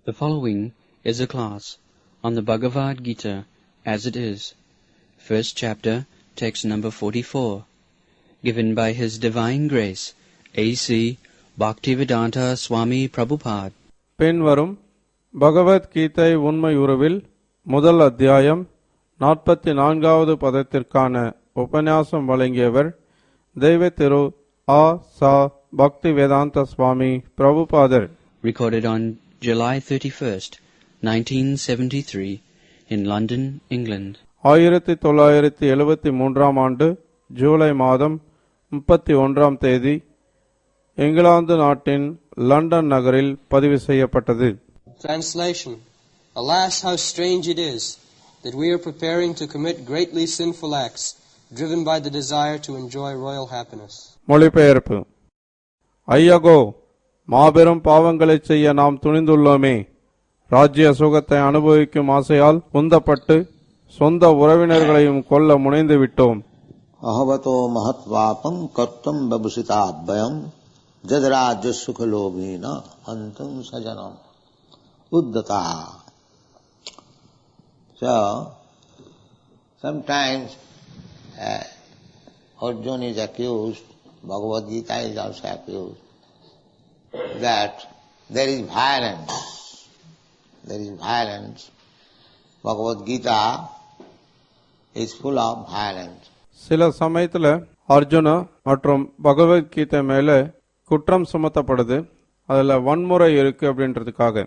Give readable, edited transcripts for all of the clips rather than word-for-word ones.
The following is a class on the Bhagavad Gita as it is, first chapter, text number 44, given by His Divine Grace, A.C. Bhaktivedanta Swami Prabhupada. பின்வரும் பகவத் கீதை உண்மை உருவில் முதல் அத்தியாயம் 44வது பதத்திற்கான உபன்யாசம் வழங்கியவர் தெய்வ திரு ஆ. சா. பக்திவேதாந்த சுவாமி பிரபுபாதர். Recorded on July 31st, 1973 in London, England. 1973 ஆண்டு ஜூலை மாதம் 31ஆம் தேதி இங்கிலாந்து நாட்டின் லண்டன் நகரில் பதிவு செய்யப்பட்டது. Translation. Alas, how strange it is that we are preparing to commit greatly sinful acts, driven by the desire to enjoy royal happiness. மொழிபெயர்ப்பு. ஐயகோ, மாபெரும் பாவங்களை செய்ய நாம் துணிந்துள்ளோமே. ராஜ்ய சுகத்தை அனுபவிக்கும் ஆசையால் உந்தப்பட்டு சொந்த உறவினர்களையும் கொல்ல முனைந்து விட்டோம். அஹவதோ மஹத்வாபம் கர்த்தம் பபுசிதாபயம் ஜதராஜ்ய சுகலோபீன அந்தம் சஜனம் உத்ததா. So, sometimes Arjuna is accused, Bhagavad Gita is also accused, that there is violence. There is violence. Bhagavad Gita is full of violence. சில சமயத்தில் அர்ஜுனா மற்றும் பகவத்கீதை மேல குற்றம் சுமத்தப்படுது. அதுல வன்முறை இருக்கு அப்படின்றதுக்காக.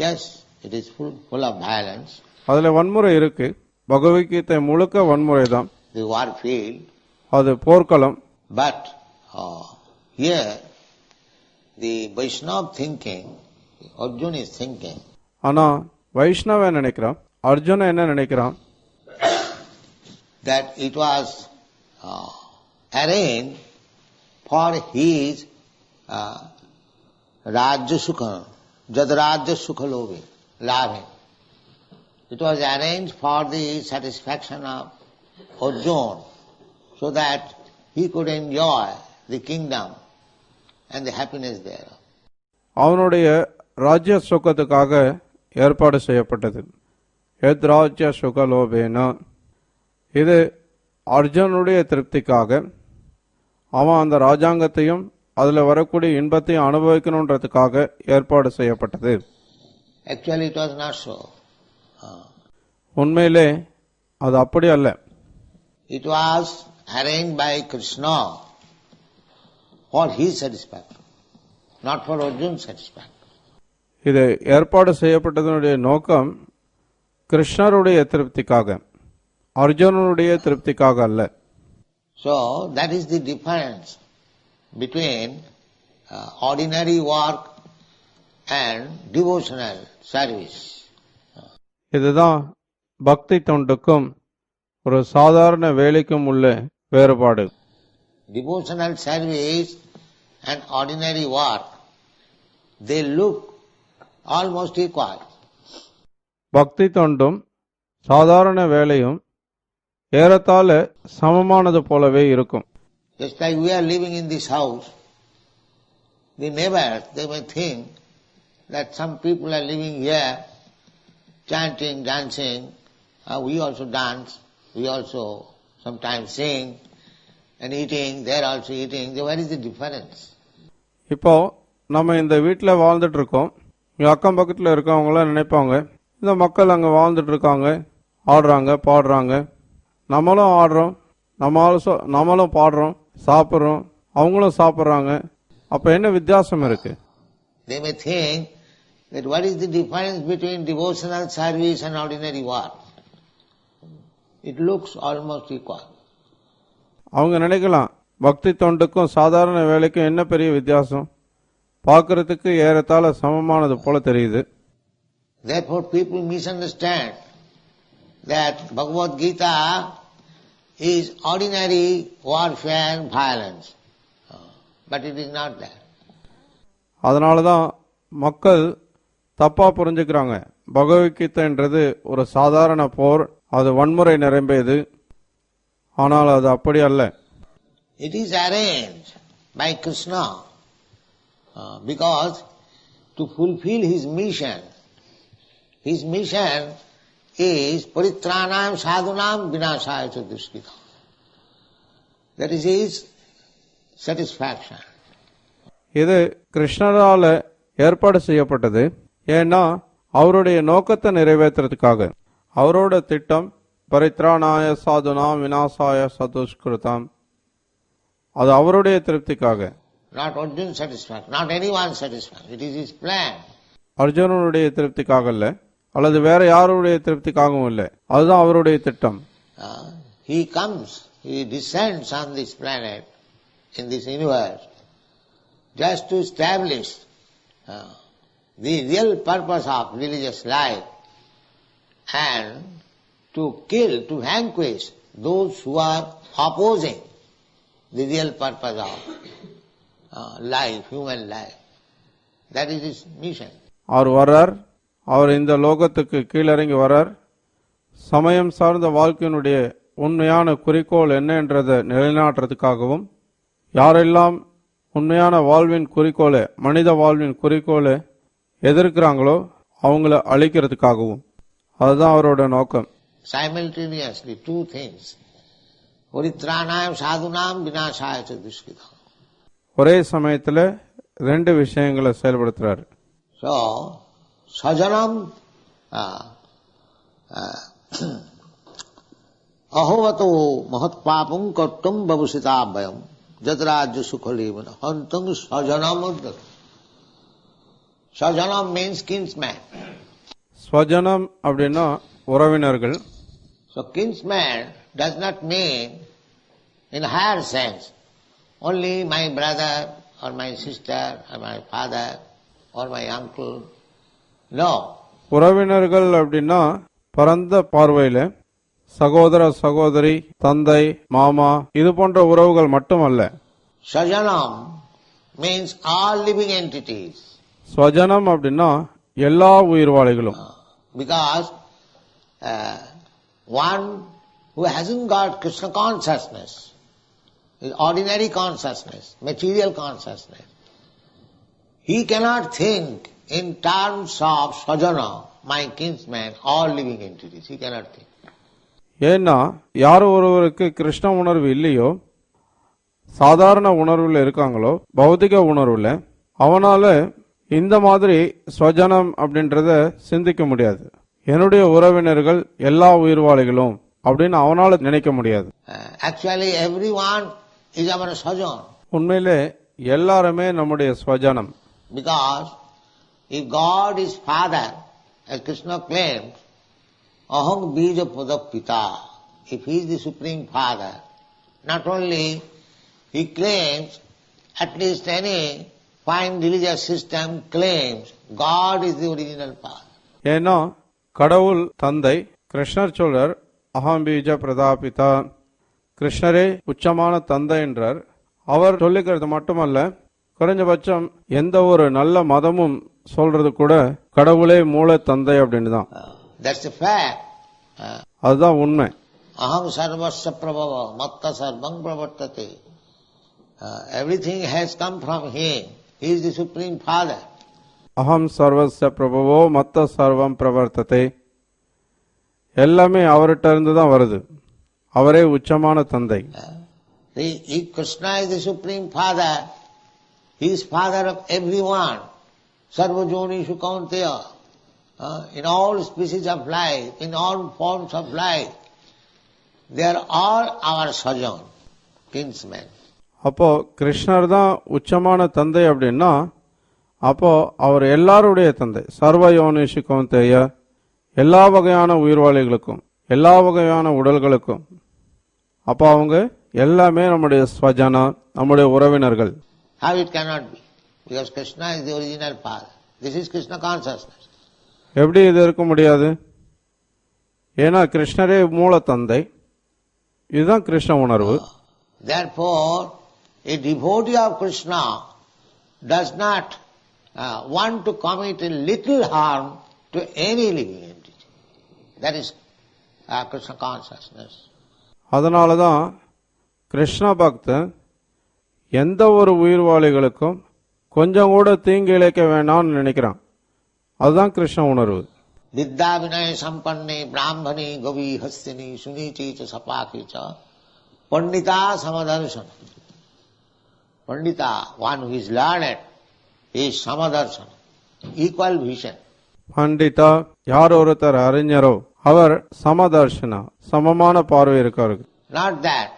Yes, it is full of violence. அதுல வன்முறை இருக்கு. பகவத்கீதை முழுக்க வன்முறை தான். The war field. அது போர்க்களம். But here the Vaishnava thinking, Arjuna is thinking. ஆனா வைஷ்ணவ நினைக்கிறான், அர்ஜுனா என்ன நினைக்கிறான்? That it was arranged for his Rajya Sukha, Jad Rajya Sukha Labhi. It was arranged for the satisfaction of Arjuna, so that he could enjoy the kingdom and the happiness there. அவனுடைய ராஜ்ய சுகத்துக்காக ஏற்பாடு செய்யப்பட்டது. எத் ராஜ்ய சுகலோபேனா. இது அர்ஜுனுடைய திருப்திக்காக, அவன் அந்த ராஜாங்கத்தையும் அதுல வரக்கூடிய இன்பத்தையும் அனுபவிக்கணுன்றதுக்காக ஏற்பாடு செய்யப்பட்டது. Actually it was not so. உண்மையிலே அது அப்படி அல்ல. It was arranged by Krishna for his satisfaction, not for Arjuna's satisfaction. இது ஏற்பாடு செய்யப்பட்டதனுடைய நோக்கம் கிருஷ்ணருடைய திருப்திக்காக, அர்ஜுனனுடைய திருப்திக்காக அல்ல. So that is the difference between ordinary work and devotional service. இதுதான் பக்தி தொண்டுக்கும் ஒரு சாதாரண வேலைக்கும் உள்ள வேறுபாடு. Devotional service and ordinary work, they look almost equal. பக்தி தொண்டும் சாதாரண வேலையும் ஏறத்தாழ சமமானது போலவே இருக்கும். Just like we are living in this house, the neighbors, they may think that some people are living here, chanting, dancing, we also dance, we also sometimes sing, and eating, they are also eating. What is the difference? இப்போ நம்ம இந்த வீட்டில் வாழ்ந்துட்டு இருக்கோம். இங்கே அக்கம் பக்கத்தில் இருக்கவங்களாம் நினைப்பாங்க, இந்த மக்கள் அங்கே வாழ்ந்துட்டு இருக்காங்க, ஆடுறாங்க, பாடுறாங்க, நம்மளும் ஆடுறோம், நம்மளும் பாடுறோம், சாப்பிட்றோம், அவங்களும் சாப்பிட்றாங்க. அப்போ என்ன வித்தியாசம் இருக்கு? They may think that what is the difference between devotional service and ordinary work? It looks almost equal. அவங்க நினைக்கலாம், பக்தி தொண்டுக்கும் சாதாரண வேலைக்கும் என்ன பெரிய வித்தியாசம், பார்க்கறதுக்கு ஏறத்தாழ சமமானது போல தெரியுது. Therefore people misunderstand that Bhagavad Gita is ordinary warfare and violence. But it is not that. அதனால தான் மக்கள் தப்பா புரிஞ்சுக்கிறாங்க. பகவத்கீதைன்றது ஒரு சாதாரண போர், அது வன்முறை நிரம்பியது. ஆனால் அது அப்படி அல்ல. It is arranged by Krishna because to fulfill his mission His mission is paritranam sadhunam vinasaya cha duskritam. That is his satisfaction. இது கிருஷ்ணரால ஏற்பாடு செய்யப்பட்டது. ஏன்னா அவருடைய நோக்கத்தை நிறைவேற்றுறதுக்காக. அவரோட திட்டம் பரித்ராணாய சாதுனாம் விநாசாய சதுஷ்கிருதம். அது அவருடைய திருப்திக்காக. Not Arjun's satisfaction, not anyone's satisfaction. It is his plan. அர்ஜுனனுடைய திருப்திக்காக இல்ல, அல்லது வேற யாருடைய திருப்திக்காகவும் இல்லை. அதுதான் அவருடைய திட்டம். He comes, he descends on this planet, in this universe, just to establish the real purpose of religious life and to kill, to vanquish those who are opposing the real purpose of life, human life. That is his mission. அவர் வர்றார், அவர் இந்த லோகத்துக்கு கீழிறங்கி வர்றார். சமயம் சார்ந்த வாழ்க்கையினுடைய உண்மையான குறிக்கோள் என்ன என்றதை நிலைநாட்டுறதுக்காகவும், யாரெல்லாம் உண்மையான வாழ்வின் குறிக்கோளை, மனித வாழ்வின் குறிக்கோளை எதிர்க்கிறாங்களோ அவங்கள அழிக்கிறதுக்காகவும். அதுதான் அவரோட நோக்கம். Simultaneously two things. Paritranam sadhunam vinasaya cha duskritam. ஒரே சமயத்துல ரெண்டு விஷயங்களை செயல்படுத்துறாரு. So, sajanam ahovato mahatpapam kartum babusitabayam jadrajya sukhalevana hantam sajanam uddhat. Sajanam means kinsman. ஸ்வஜனம் அப்படின்னா உறவினர்கள். So kinsman does not mean in higher sense only my brother or my sister or my father or my uncle. No. உறவினர்கள் அப்படின்னா பரந்த பார்வையில சகோதர சகோதரி, தந்தை, மாமா, இது போன்ற உறவுகள் மட்டுமல்ல. Sajanam means all living entities. ஸ்வஜனம் அப்படின்னா எல்லா உயிர்வாளிகளும். Because one who hasn't got Krishna consciousness, ordinary consciousness, material consciousness, he cannot think in terms of sajana, my kinsman, all living entities. He cannot think. ஏன்னா யார் ஒருவருக்கு கிருஷ்ண உணர்வு இல்லையோ, சாதாரண உணர்வுல இருக்காங்களோ, பௌதிக உணர்வுல, அவனால இந்த மாதிரி ஸ்வஜனம் அப்படின்றத சிந்திக்க முடியாது. என்னுடைய உறவினர்கள் எல்லா உயிர்வாளிகளும் அப்படின்னு அவனால நினைக்க முடியாது. Actually everyone is our sajan. உண்மையிலே எல்லாருமே நம்முடைய ஸ்வஜனம். Because if God is Father, as Krishna claims, aham bija pada pita, if he is the Supreme Father, not only he claims, at least any fine religious system claims God is the original Father. ஏன்னா கடவுள் தந்தை, கிருஷ்ணர் சொல்றார் அகம் பீஜ பிரதாபிதா, கிருஷ்ணரே உச்சமான தந்தை என்றார். அவர் சொல்லிக்கிறது மட்டுமல்ல, குறைஞ்சபட்சம் எந்த ஒரு நல்ல மதமும் சொல்றது கூட கடவுளே மூல தந்தை அப்படின்னு தான். That's the fact. அதுதான் உண்மை. Aham sarvasya prabhava matta sarvam pravartate. Everything has come from him. He is the Supreme Father. அகம் சர்வஸ்ய பிரபவோ மத்த சர்வம் பிரவர்த்ததே. எல்லாமே அவர்கிட்ட இருந்து தான் வருது. அவரே உச்சமான தந்தை. If Krishna is the Supreme Father, he is Father of everyone. Sarvajonishu kaunteya. In all species of life, in all forms of life, they are all our sajan, kinsmen. அப்போ கிருஷ்ணர் தான் உச்சமான தந்தை அப்படின்னா, அப்போ அவர் எல்லாருடைய தந்தை. சர்வயோனிஷு கௌந்தேய, எல்லா வகையான உயிர்வாளிகளுக்கும், எல்லா வகையான உடல்களுக்கும். அப்போ அவங்க எல்லாமே நம்முடைய ஸ்வஜனா, நம்முடைய உறவினர்கள். How it cannot be? Because Krishna is the original Father. This is Krishna consciousness. எப்படி இது இருக்க முடியாது? ஏன்னா கிருஷ்ணரே மூல தந்தை. இதுதான் கிருஷ்ண உணர்வு. Therefore, a devotee of Krishna does not want to commit a little harm to any living entity. That is Krishna consciousness. அதனாலதான் கிருஷ்ண பக்தன் எந்த ஒரு உயிர்வாளிகளுக்கும் கொஞ்சம் கூட தீங்கு இழைக்க வேண்டாம்னு நினைக்கிறான். அதுதான் கிருஷ்ண உணர்வு. Vidya vinaya sampanne brahmane gavi hastini sunichi cha sapaki cha pandita samadarshana. Pandita, one who is learned, is samadarshana, equal vision. பண்டிதா யார் ஒருத்தர் அறிஞரோ அவர் சமதர்ஷனா சமமான பார்வை இருக்காரு. Not that.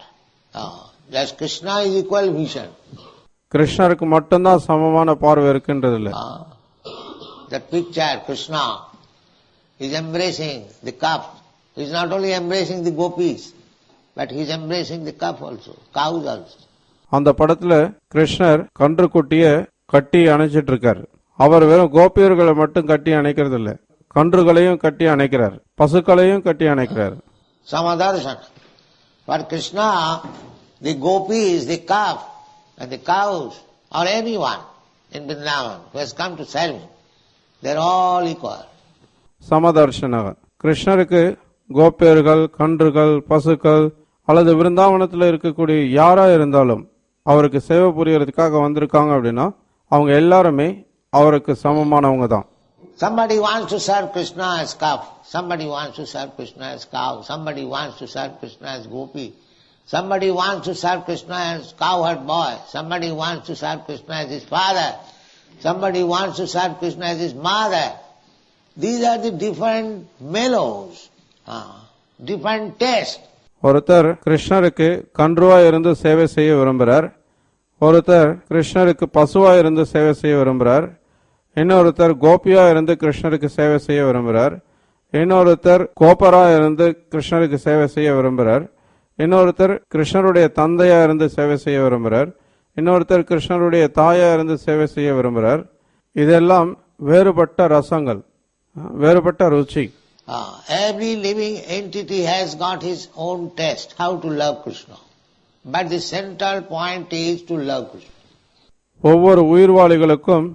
Just Krishna is equal vision. கிருஷ்ணருக்கு மட்டும்தான் சமமான பார்வை இருக்கின்றது இல்ல. That picture, Krishna is embracing the cup. He is not only embracing the gopis, but he is embracing the cup also, cows also. அந்த படத்துல கிருஷ்ணர் கன்றுக்குட்டிய கட்டி அணைச்சிட்டு இருக்காரு. அவர் வெறும் கோபியர்களை மட்டும் கட்டி அணைக்கிறது இல்ல, கன்றுகளையும் கட்டி அணைக்கிறார், பசுக்களையும் கட்டி அணைக்கிறார். Samadarshana. For Krishna, the gopis, the calf, and the cows, or anyone in Vrindavan who has come to serve him, they are all equal. சமதர்ஷனாக கிருஷ்ணருக்கு கோபியர்கள், கன்றுகள், பசுக்கள் அல்லது விருந்தாவனத்தில் இருக்கக்கூடிய யாரா இருந்தாலும் அவருக்கு சேவை புரியறதுக்காக வந்திருக்காங்க அப்படின்னா அவங்க எல்லாருமே அவருக்கு சமமானவங்க தான். Somebody wants to serve Krishna as calf, somebody wants to serve Krishna as cow, somebody wants to serve Krishna as gopi, somebody wants to serve Krishna as cowherd boy, somebody wants to serve Krishna as his father, somebody wants to serve Krishna as his mother. These are the different mellows, different tastes. ஒருத்தர் கிருஷ்ணருக்கு கன்றுவா இருந்து சேவை செய்ய விரும்புகிறார், ஒருத்தர் கிருஷ்ணருக்கு பசுவா இருந்து சேவை செய்ய விரும்புகிறார், இன்னொருத்தர் கோபியா இருந்து கிருஷ்ணருக்கு சேவை செய்ய விரும்புகிறார், இன்னொருத்தர் கோபரா இருந்து கிருஷ்ணருக்கு சேவை செய்ய விரும்புகிறார், இன்னொருத்தர் கிருஷ்ணருடைய தந்தையா இருந்து சேவை செய்ய விரும்புகிறார், இன்னொருத்தர் கிருஷ்ணருடைய தாயா இருந்து சேவை செய்ய விரும்புகிறார். இதெல்லாம் வேறுபட்ட ரசங்கள், வேறுபட்ட ருச்சி. Every living entity has got his own taste how to love Krishna, but the central point is to love Krishna. ஒவ்வொரு உயிர்வாளிகளுக்கும்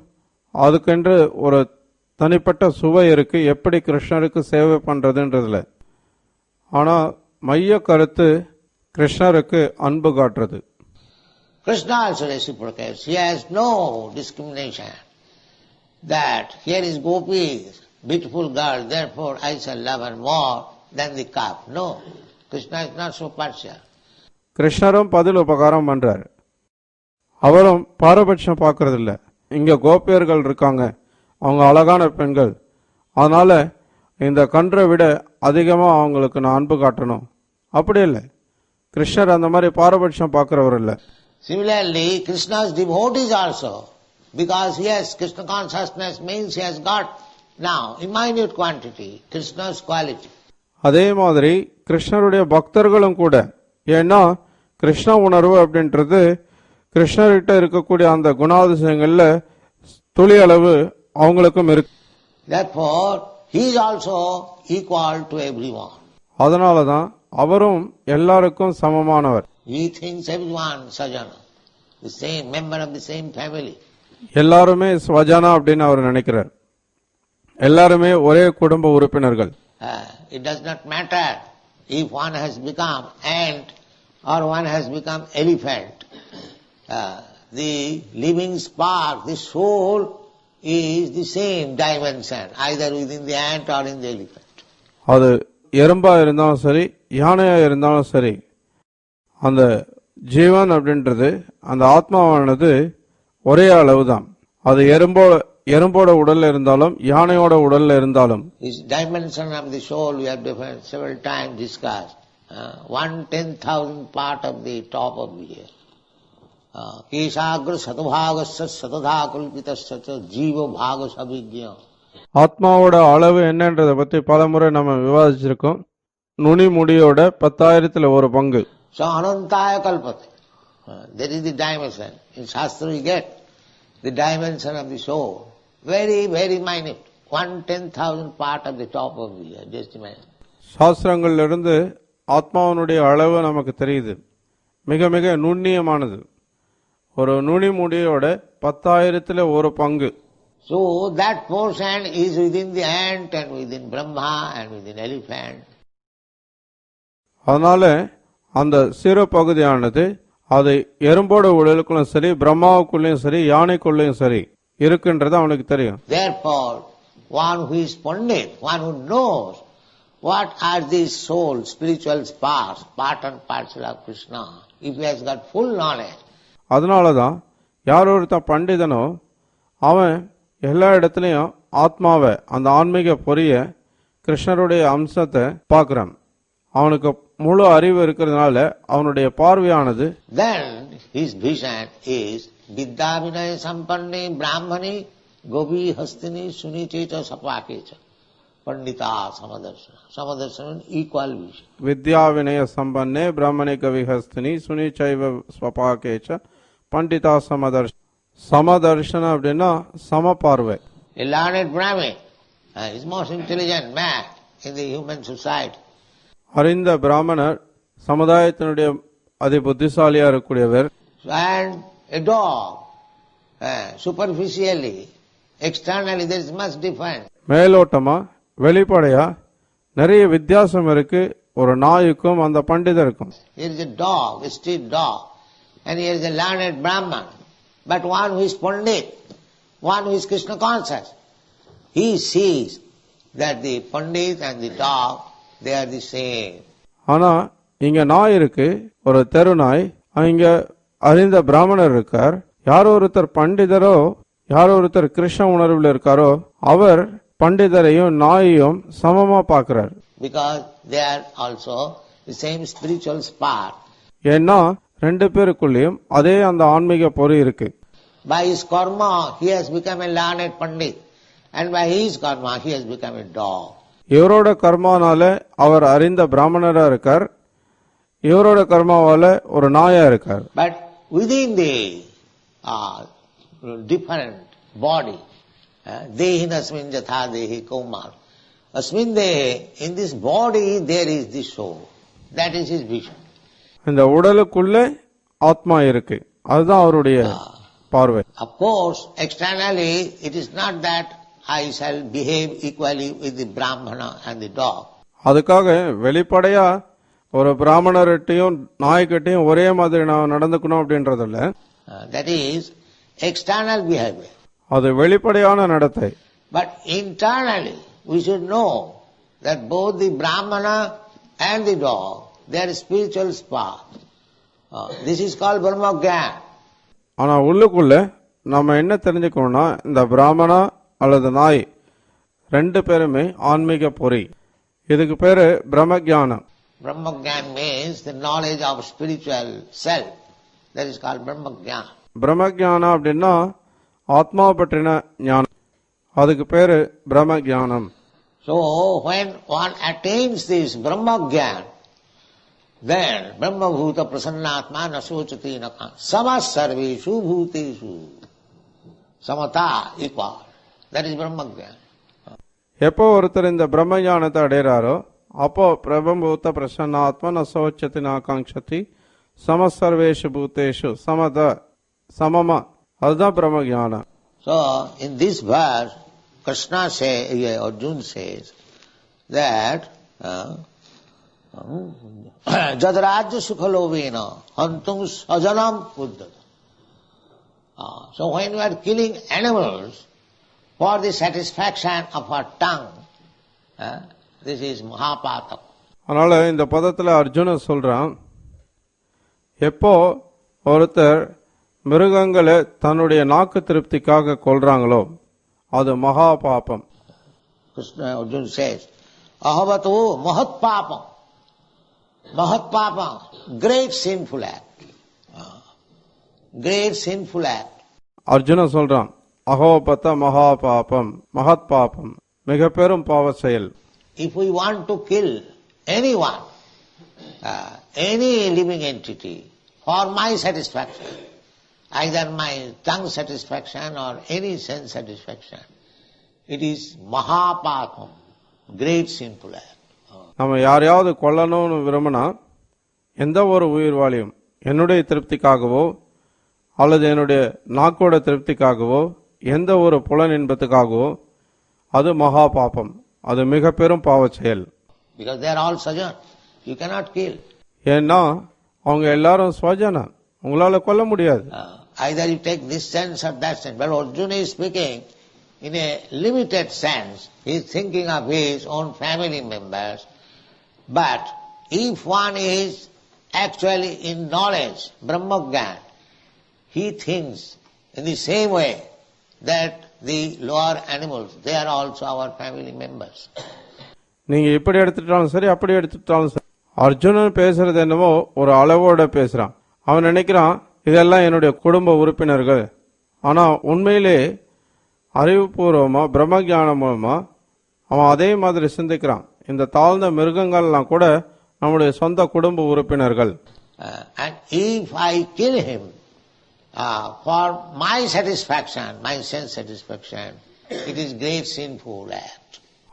அதுக்கென்று ஒரு தனிப்பட்ட சுவை இருக்கு, எப்படி கிருஷ்ணருக்கு சேவை பண்றதுன்றதுல. ஆனா மைய கருத்து கிருஷ்ணருக்கு அன்பு காட்டுறது. Krishna also reciprocates. He has no discrimination that here is gopis, beautiful girl, therefore I shall love her more than the calf. No, Krishna is not so partial. கிருஷ்ணரும் பதில் உபகாரம் பண்றார், அவரும் பாரபட்சம் பார்க்கறது இல்ல. இங்க கோபியர்கள் இருக்காங்க, அவங்க அழகான பெண்கள், அதனால இந்த கன்றை விட அதிகமா அவங்களுக்கு நான் அன்பு காட்டணும், அப்படி இல்லை. கிருஷ்ணர் அந்த மாதிரி பாரபட்சம் பார்க்கிறவர் இல்ல. Similarly, Krishna's devotees also, because yes, Krishna consciousness means he has got now in minute quantity Krishna's quality. அதே மாதிரி கிருஷ்ணருடைய பக்தர்களும் கூட, ஏன்னா கிருஷ்ண உணர்வு அப்படின்றது கிருஷ்ணர்கிட்ட இருக்கக்கூடிய அந்த குணாதிசயங்கள்ல துளி அளவு அவங்களுக்கும் இருக்கு. Therefore, he is also equal to everyone. அதனாலதான் அவரும் எல்லாருக்கும் சமமானவர். He thinks everyone sajana, the same member of the same family. எல்லாருமே ஸ்வஜனா அப்படின்னு அவர் நினைக்கிறார், எல்லாருமே ஒரே குடும்ப உறுப்பினர்கள். It does not matter if one has become ant or one has become elephant. The living spark, the soul is the same dimension, either within the ant or in the elephant. அது எறும்பா இருந்தாலும் சரி, யானையா இருந்தாலும் சரி, அந்த ஜீவன் அப்படின்றது, அந்த ஆத்மாவானது ஒரே அளவுதான். அது எறும்போட உடல்ல இருந்தாலும் யானையோட உடல்ல இருந்தாலும். This dimension of the soul we have several times discussed. 1/10,000 part of the top of the ear. Kesagra satbhagasya satadha kulpitasya jiva bhaga sabhigya. ஆத்மாவோட அளவு என்னன்றதை பத்தி பல முறை நம்ம விவாதிச்சிருக்கோம். நுனி முடியோட 10,000ல் ஒரு பங்கு. So anantaya kalpate. That is the dimension. In Shastra we get the dimension of the soul. Very, very minute. 1/10,000 part of the top of the ear. Just imagine. சாஸ்திரங்கள்ல இருந்து ஆத்மாவனுடைய அளவு நமக்கு தெரியுது, மிக மிக நுண்ணியமானது. ஒரு நுனி முடியோட 10,000ல் ஒரு பங்கு. So that portion is within the ant and within Brahma and within elephant. அதனால அந்த சிறு பகுதியானது அது எறும்போட உடலுக்குள்ளும் சரி, பிரம்மாவுக்குள்ளேயும் சரி, யானைக்குள்ளேயும் சரி இருக்கின்றது அவனுக்கு தெரியும். Therefore, one who is Pandit, one who knows what are these souls, spiritual sparks, part and parcel of Krishna, if he has got full knowledge. அதனாலதான் யார் ஒருத்தன் பண்டிதனோ அவன் எல்லா இடத்துலையும் ஆத்மாவை, அந்த ஆன்மீக பொரிய, கிருஷ்ணருடைய அம்சத்தை பார்க்கிறான். அவனுக்கு முழு அறிவு இருக்கிறதுனால அவனுடைய பார்வையானது, then his vision is vidya vinaya sampanne brahmani gopi hastini suniteta sapakecha pandita samadarshana. Samadarshana equal vision. வித்யா வினய சம்பன்னே பிராமணி கவி ஹஸ்தினி சுனிச்சைவ ஸ்வபாகேச்ச பண்டிதா சமதர்ஷன. சமதர்ஷன அப்படின்னா சம பார்வை. A learned Brahmin is most intelligent man in the human society. அறிந்த பிராமணர் சமுதாயத்தினுடைய அதி புத்திசாலியா இருக்கக்கூடியவர். And a dog, superficially, externally there is much difference. மேலோட்டமா வெளிப்படையா நிறைய வித்தியாசம் இருக்கு ஒரு நாய்க்கும் அந்த பண்டிதருக்கும். Here is a dog, a street dog, and here is a learned Brahman. But one who is Pandit, one who is Krishna conscious, he sees that the Pandit and the dog, they are the same. ஆனா இங்க நாய் இருக்கு, ஒரு தெரு நாய். இங்க அறிந்த பிராமணர் இருக்கார். யாரோ ஒருத்தர் பண்டிதரோ, யாரோ ஒருத்தர் கிருஷ்ண உணர்வில் இருக்காரோ, அவர் பண்டிதரையும் நாயையும் சமமா பார்க்கிறார். Because they are also the same spiritual spark. ஏன்னா ரெண்டு பேருக்குள்ளேயும் அதே அந்த ஆன்மீக பொறி இருக்கு. By his karma he has become a learned Pandit, and by his karma he has become a dog. இவரோட கர்மானால அவர் அறிந்த பிராமணரா இருக்கார், இவரோட கர்மாவால ஒரு நாயா இருக்கார். But within the different body, dehinasmin jatha dehi kaumar, asmin dehe, in this body there is the soul. That is his vision. இந்த உடலுக்குள்ள ஆத்மா இருக்கு, அதுதான் அவருடைய பார்வை. Of course, externally it is not that I shall behave equally with the Brahmana and the dog. அதுக்காக வெளிப்படையா ஒரு பிராமணர்கிட்டையும் நாய்கிட்டையும் ஒரே மாதிரி நான் நடந்துக்கணும் அப்படின்றதில்ல. That is external behavior. அது வெளிப்படையான நடத்தை. But internally we should know that both the Brahmana and the dog, they are spiritual spark. This is called Brahma Gyan. ஆனா உள்ளுக்குள்ள நம்ம என்ன தெரிஞ்சுக்கணும்னா, இந்த பிராமணா அல்லது நாய் ரெண்டு பேருமே ஆன்மீக பொறி. இதுக்கு பேரு பிரம்மஜானம். Brahmagyan means the knowledge of spiritual self. That is called Brahmagyan. பிரம்மஜானம் அப்படின்னா ஆத்மா பற்றின ஞானம், அதுக்கு பேரு பிரம்மஜானம். So when one attains this Brahmagyan, then Brahma Bhuta Prasannatma Nasocati Naka Sama Sarveshu Bhuteshu Samata equal. That is Brahmagyan. எப்போ ஒருத்தர் இந்த பிரம்மஞானத்தை அடைகிறாரோ அப்போ பிரபம்பூத்த பிரசன்னாத்மா நசோச்சதி நாகாங்ஷதி சமசர்வேஷு பூத்தேஷு சமத சமமா, அதுதான் பிரம்மஞானம். So in this verse, Krishna says, Arjuna says that Jadrajya Sukhalovena Hantum Sajanam Buddhata. So when you are killing animals for the satisfaction of our tongue, this is Mahapatam. அதனால இந்த பதத்துல அர்ஜுன சொல்றான், எப்போ ஒருத்தர் மிருகங்களை தன்னுடைய நாக்கு திருப்திக்காக கொல்றாங்களோ அது மகா பாபம். Krishna Arjuna says, Ahavato Mahat Papam. Mahat Papam, great sinful act. Great sinful act. Arjuna சொல்றான், அகோபத்த மகா பாபம், மகத் பாபம், மிக பெரும் பாவ செயல். If we want to kill anyone, any living entity, for my satisfaction, either my tongue satisfaction or any sense satisfaction, it is Mahapapam, great sinful act. நம்ம யாரையாவது கொல்லணும்னு விரும்பினா எந்த ஒரு உயிர்வாளியும் என்னுடைய திருப்திக்காகவோ அல்லது என்னுடைய நாக்கோட திருப்திக்காகவோ எந்த ஒரு புலன் இன்பத்துக்காகவோ அது மகா பாபம், அது மிக பெரும் பாவ செயல். Because they are all sajan, you cannot kill. ஏன்னா அவங்க எல்லாரும் ஸ்வஜன, உங்களால கொல்ல முடியாது. Either you take this sense or that sense. But Arjuna is speaking in a limited sense. He is thinking of his own family members. But if one is actually in knowledge, Brahmagyan, he thinks in the same way that the lower animals, they are also our family members. நீங்க இப்படி எடுத்துட்டாலும் சரி, அப்படி எடுத்துட்டாலும் சரி, அர்ஜுனன் பேசுறது என்னவோ ஒரு அளவோட பேசுறான். அவன் நினைக்கிறான் இதெல்லாம் என்னுடைய குடும்ப உறுப்பினர்கள். ஆனா உண்மையிலே அறிவுபூர்வமா பிரம்மஞானம் மூலமா அவன் அதே மாதிரி சிந்திக்கிறான். இந்த தாழ்ந்த மிருகங்கள்லாம் கூட நம்முடைய சொந்த குடும்ப உறுப்பினர்கள். And if I kill him for my satisfaction, my sense satisfaction, it is great sinful act.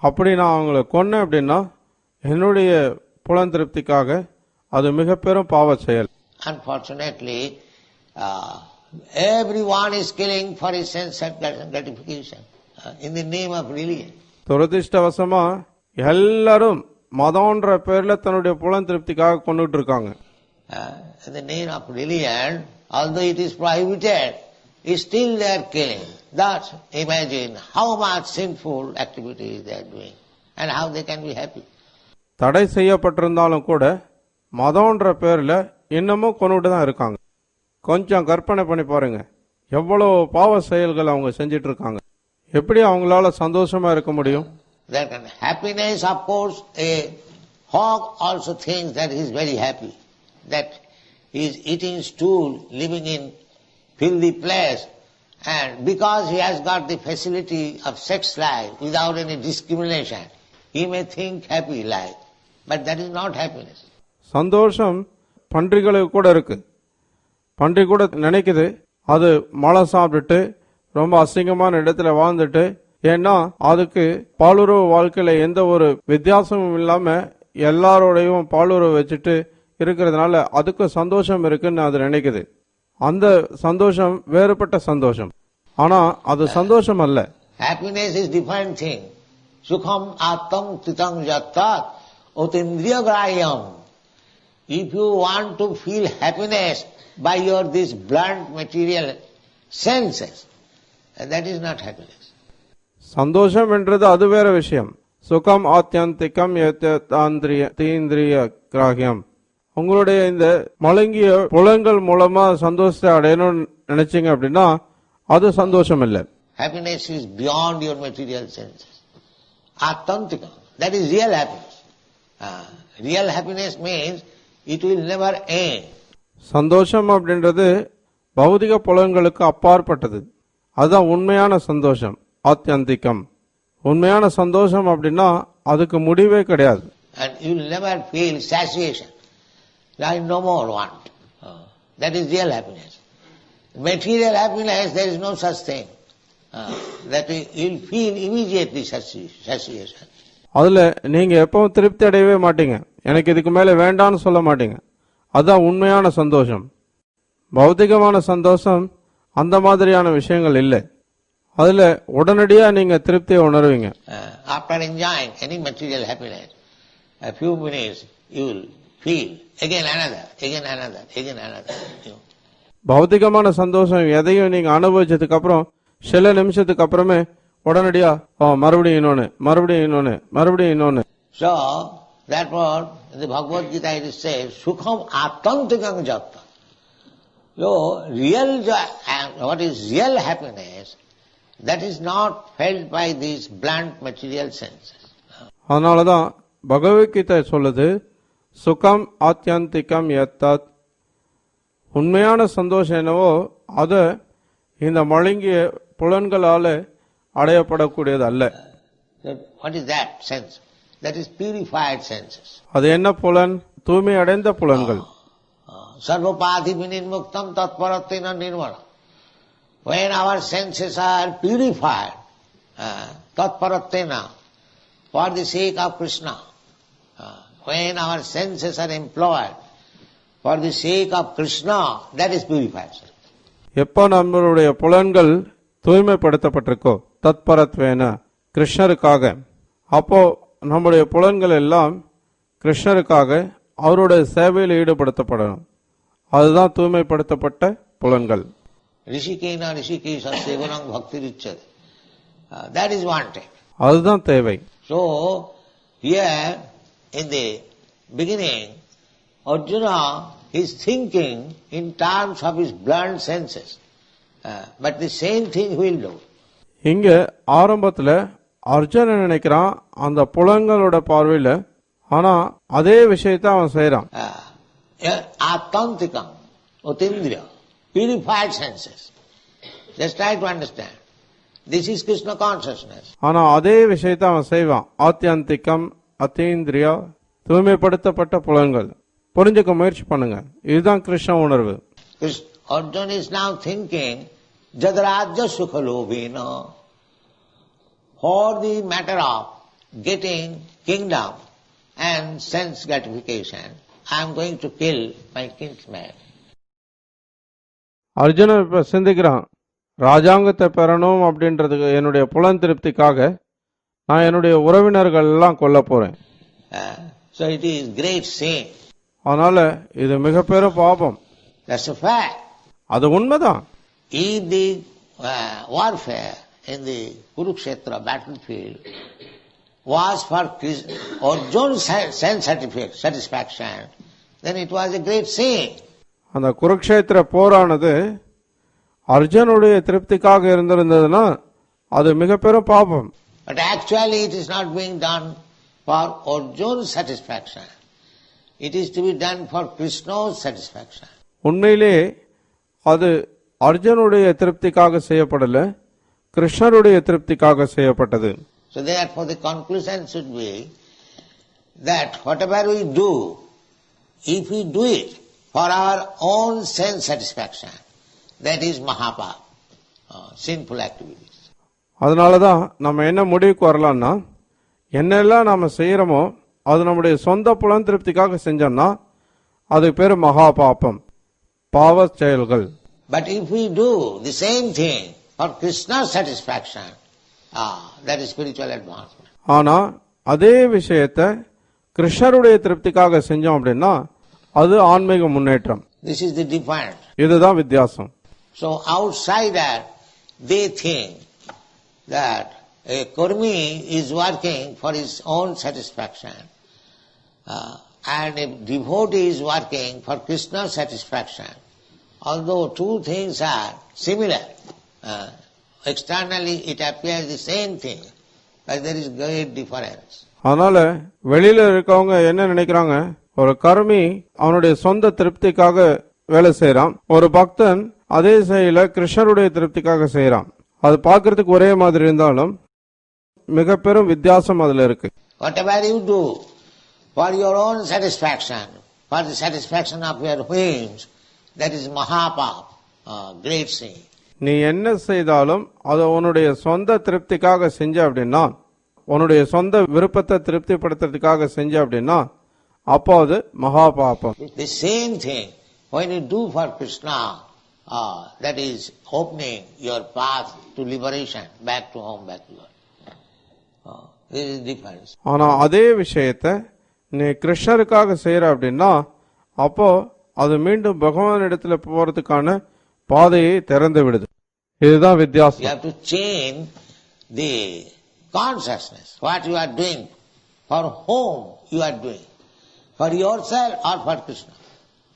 அப்படி நான் அவங்களை கொன்னேன் அப்படின்னா என்னுடைய புலன் திருப்திக்காக அது மிக பெரும் பாவ செயல். Unfortunately, everyone is killing for his sense gratification in the name of religion. துரதிர்ஷ்டவசமா எல்லாரும் மதம்ன்ற பேர்ல தன்னுடைய புலன் திருப்திக்காக கொண்டுட்டு இருக்காங்க. In the name of religion, although it is prohibited, still they are killing. Thus, imagine how much sinful activities they are doing and how they can be happy. தடை செய்யப்பட்டிருந்தாலும் கூட மதம்ன்ற பேர்ல இன்னமும் கொண்டுட்டு தான் இருக்காங்க. கொஞ்சம் கற்பனை பண்ணி பாருங்க, எவ்வளவு பாவ செயல்கள் அவங்க செஞ்சிட்டு இருக்காங்க. எப்படி அவங்களால சந்தோஷமா இருக்க முடியும்? Happiness, of course, a hog also thinks that he is very happy, that he is eating stool, living in filthy place, and because he has got the facility of sex life without any discrimination, he may think happy life, but that is not happiness. சந்தோஷம் பன்றிகளுக்கு கூட இருக்கு. பன்றி கூட நினைக்குது அது மழை சாப்பிட்டுட்டு ரொம்ப அசிங்கமான இடத்துல வாழ்ந்துட்டு, ஏன்னா அதுக்கு பாலுறவு வாழ்க்கையில எந்த ஒரு வித்தியாசமும் இல்லாம எல்லாரோடையும் பாலுறவு வச்சுட்டு இருக்கிறதுனால அதுக்கு சந்தோஷம் இருக்குன்னு அது நினைக்குது. அந்த சந்தோஷம் வேறுபட்ட சந்தோஷம். ஆனா அது சந்தோஷம் அல்ல. Happiness is different thing. Sukham attam titam jattat otindriyagrayam. If you want to feel happiness by your this blunt material senses, that is not happiness. சந்தோஷம் என்றது அது வேற விஷயம். சுகம் ஆத்தியந்திகம் தீந்திரிய கிராகியம். உங்களுடைய இந்த மலங்கிய புலன்கள் மூலமா சந்தோஷத்தை அடையணும்னு நினைச்சீங்க அப்படின்னா அது சந்தோஷம் இல்லை. Happiness is beyond your material senses. Attantikam, that is real happiness. Real happiness means it will never end. சந்தோஷம் அப்படின்றது பௌதிக புலன்களுக்கு அப்பாற்பட்டது. அதுதான் உண்மையான சந்தோஷம், ஆத்தியந்திகம். உண்மையான சந்தோஷம் அப்படின்னா அதுக்கு முடிவே கிடையாது. And you will never feel satiation. I no more want. That is real happiness. Material happiness, there is no such thing. That you will feel immediately satiation. அதுல நீங்க எப்பவும் திருப்தி அடையவே மாட்டீங்க. எனக்கு இதுக்கு மேல வேண்டான்னு சொல்ல மாட்டீங்க. அதுதான் உண்மையான சந்தோஷம். பௌதிகமான சந்தோஷம் அந்த மாதிரியான விஷயங்கள் இல்லை. அதுல உடனடியா நீங்க திருப்தியை உணர்வீங்க. After enjoying any material happiness, a few minutes you will feel again another, again another, again another. பௌதிகமான சந்தோஷம் எதையும் நீங்க அனுபவிச்சதுக்கு அப்புறம் சில நிமிஷத்துக்கு அப்புறமே உடனடியா மறுபடியும் இன்னொன்னு, மறுபடியும் இன்னொன்னு, மறுபடியும் இன்னொன்னு. So therefore in the Bhagavad Gita it is said sukham attantikam jatta. So real joy, what is real happiness, that is not felt by these blunt material senses. அதனாலதான் பகவத்கீதை சொல்லுது சுகம் ஆத்தியந்திகம் யத்தத். உண்மையான சந்தோஷம் என்னவோ அது இந்த மழுங்கிய புலன்களால அடையப்படக்கூடியது அல்ல. What is that sense? That is purified senses. அது என்ன புலன்? தூய்மை அடைந்த புலன்கள். Sarvapādhi vinirmuktam tatparatena nirvana. When our senses are purified, tatparatena, for the sake of Krishna, when our senses are employed for the sake of Krishna, that is purified. எப்போ நம்மளுடைய புலன்கள் தூய்மைப்படுத்தப்பட்டிருக்கோ தத்பரத்வேன கிருஷ்ணருக்காக, அப்போ நம்முடைய புலன்கள் எல்லாம் கிருஷ்ணருக்காக அவருடைய சேவையில் ஈடுபடுத்தப்படணும். அதுதான் தூய்மைப்படுத்தப்பட்ட புலன்கள். ரிஷிகேன ரிஷிகேஷ சேவனம் பக்தி ரிச்சது. That is wanted. அதுதான் தேவை. So, here in the beginning, Arjuna is thinking in terms of his blunt senses. But the same thing he will do. இங்க ஆரம்பத்துல அர்ஜுனன் நினைக்கிறான் அந்த புலன்களோட பார்வையில, ஆனா அதே விஷயத்தை அவன் செய்யறான். Atantikam, Utindriya, purified senses. Just try to understand. This is Krishna consciousness. ஆனா அதே விஷயத்தை அவன் செய்வான். ஆத்தியந்திகம், அத்தீந்திரியா, தூய்மைப்படுத்தப்பட்ட புலன்கள். புரிஞ்சுக்க முயற்சி பண்ணுங்க. இதுதான் கிருஷ்ண உணர்வு. Arjuna is now thinking, Jadarajya Sukhalobhena, for the matter of getting kingdom and sense gratification, I am going to kill my kinsman. Arjunan இப்ப சிந்திக்கிறான், ராஜாங்கத்தை பெறணும் அப்படின்றதுக்கு என்னுடைய புலன் திருப்திக்காக நான் என்னுடைய உறவினர்கள் எல்லாம் கொல்ல போறேன். So it is great sin. அதனால இது மிக பெரும் பாபம். That's a fact. அது உண்மைதான். If the warfare in the Kurukshetra battlefield was for Arjuna's sense satisfaction, then it was a great sin. அந்த குருக்ஷேத்திர போரானது அர்ஜுனுடைய திருப்திக்காக இருந்திருந்ததுன்னா அது மிக பெரும் பாபம். But actually it is not being done for Arjuna's satisfaction. It is to be done for Krishna's satisfaction. உண்மையிலே அது அர்ஜுனுடைய திருப்திக்காக செய்யப்படல, கிருஷ்ணருடைய திருப்திக்காக செய்யப்பட்டது. So therefore the conclusion should be that whatever we do, if we do it for our own sense satisfaction, that is mahapapa, sinful activities. அதனாலதான் நம்ம என்ன முடிவுக்கு வரலாம்னா, என்னெல்லாம் நாம செய்யறோமோ அது நம்முடைய சொந்த புலன் திருப்திக்காக செஞ்சோம்னா அது பேரு மகா பாபம், பாவ செயல்கள். But if we do the same thing for Krishna's satisfaction, that is spiritual advancement. ஆனா அதே விஷயத்தை கிருஷ்ணருடைய திருப்திக்காக செஞ்சோம் அப்படின்னா அது ஆன்மீக முன்னேற்றம். This is the difference. இதுதான் வித்தியாசம். So outsider, they think that a karmi is working for his own satisfaction, and a devotee is working for Krishna's satisfaction. Although two things are similar, externally it appears the same thing, but there is great difference. அதனால வெளியில இருக்கவங்க என்ன நினைக்கிறாங்க, ஒரு கர்மி அவனுடைய சொந்த திருப்திக்காக வேலை செய்யறான், ஒரு பக்தன் அதே செயல கிருஷ்ணருடைய திருப்திக்காக செய்யறான். அது பார்க்கறதுக்கு ஒரே மாதிரி இருந்தாலும் மிக பெரும் வித்தியாசம் அதுல இருக்கு. Whatever you do for your own satisfaction, for the satisfaction of your whims, that is mahapapa, great sin. நீ என்ன செய்தாலும் அது உன்னுடைய சொந்த திருப்திக்காக செஞ்ச அப்படின்னா, உன்னுடைய சொந்த விருப்பத்தை திருப்திப்படுத்துறதுக்காக செஞ்ச அப்படின்னா அப்போ அது மகா பாபம். The same thing when you do for Krishna, that is opening your path to liberation, back to home, back to God. There is difference. ஆனா அதே விஷயத்தை நீ கிருஷ்ணருக்காக செய்யற அப்படின்னா அப்போ அது மீண்டும் பகவான் இடத்துல போறதுக்கான பாதையை திறந்து விடுது. இதுதான் வித்தியாசம். You have to change the consciousness. What you are doing, for whom you are doing, for yourself or for Krishna.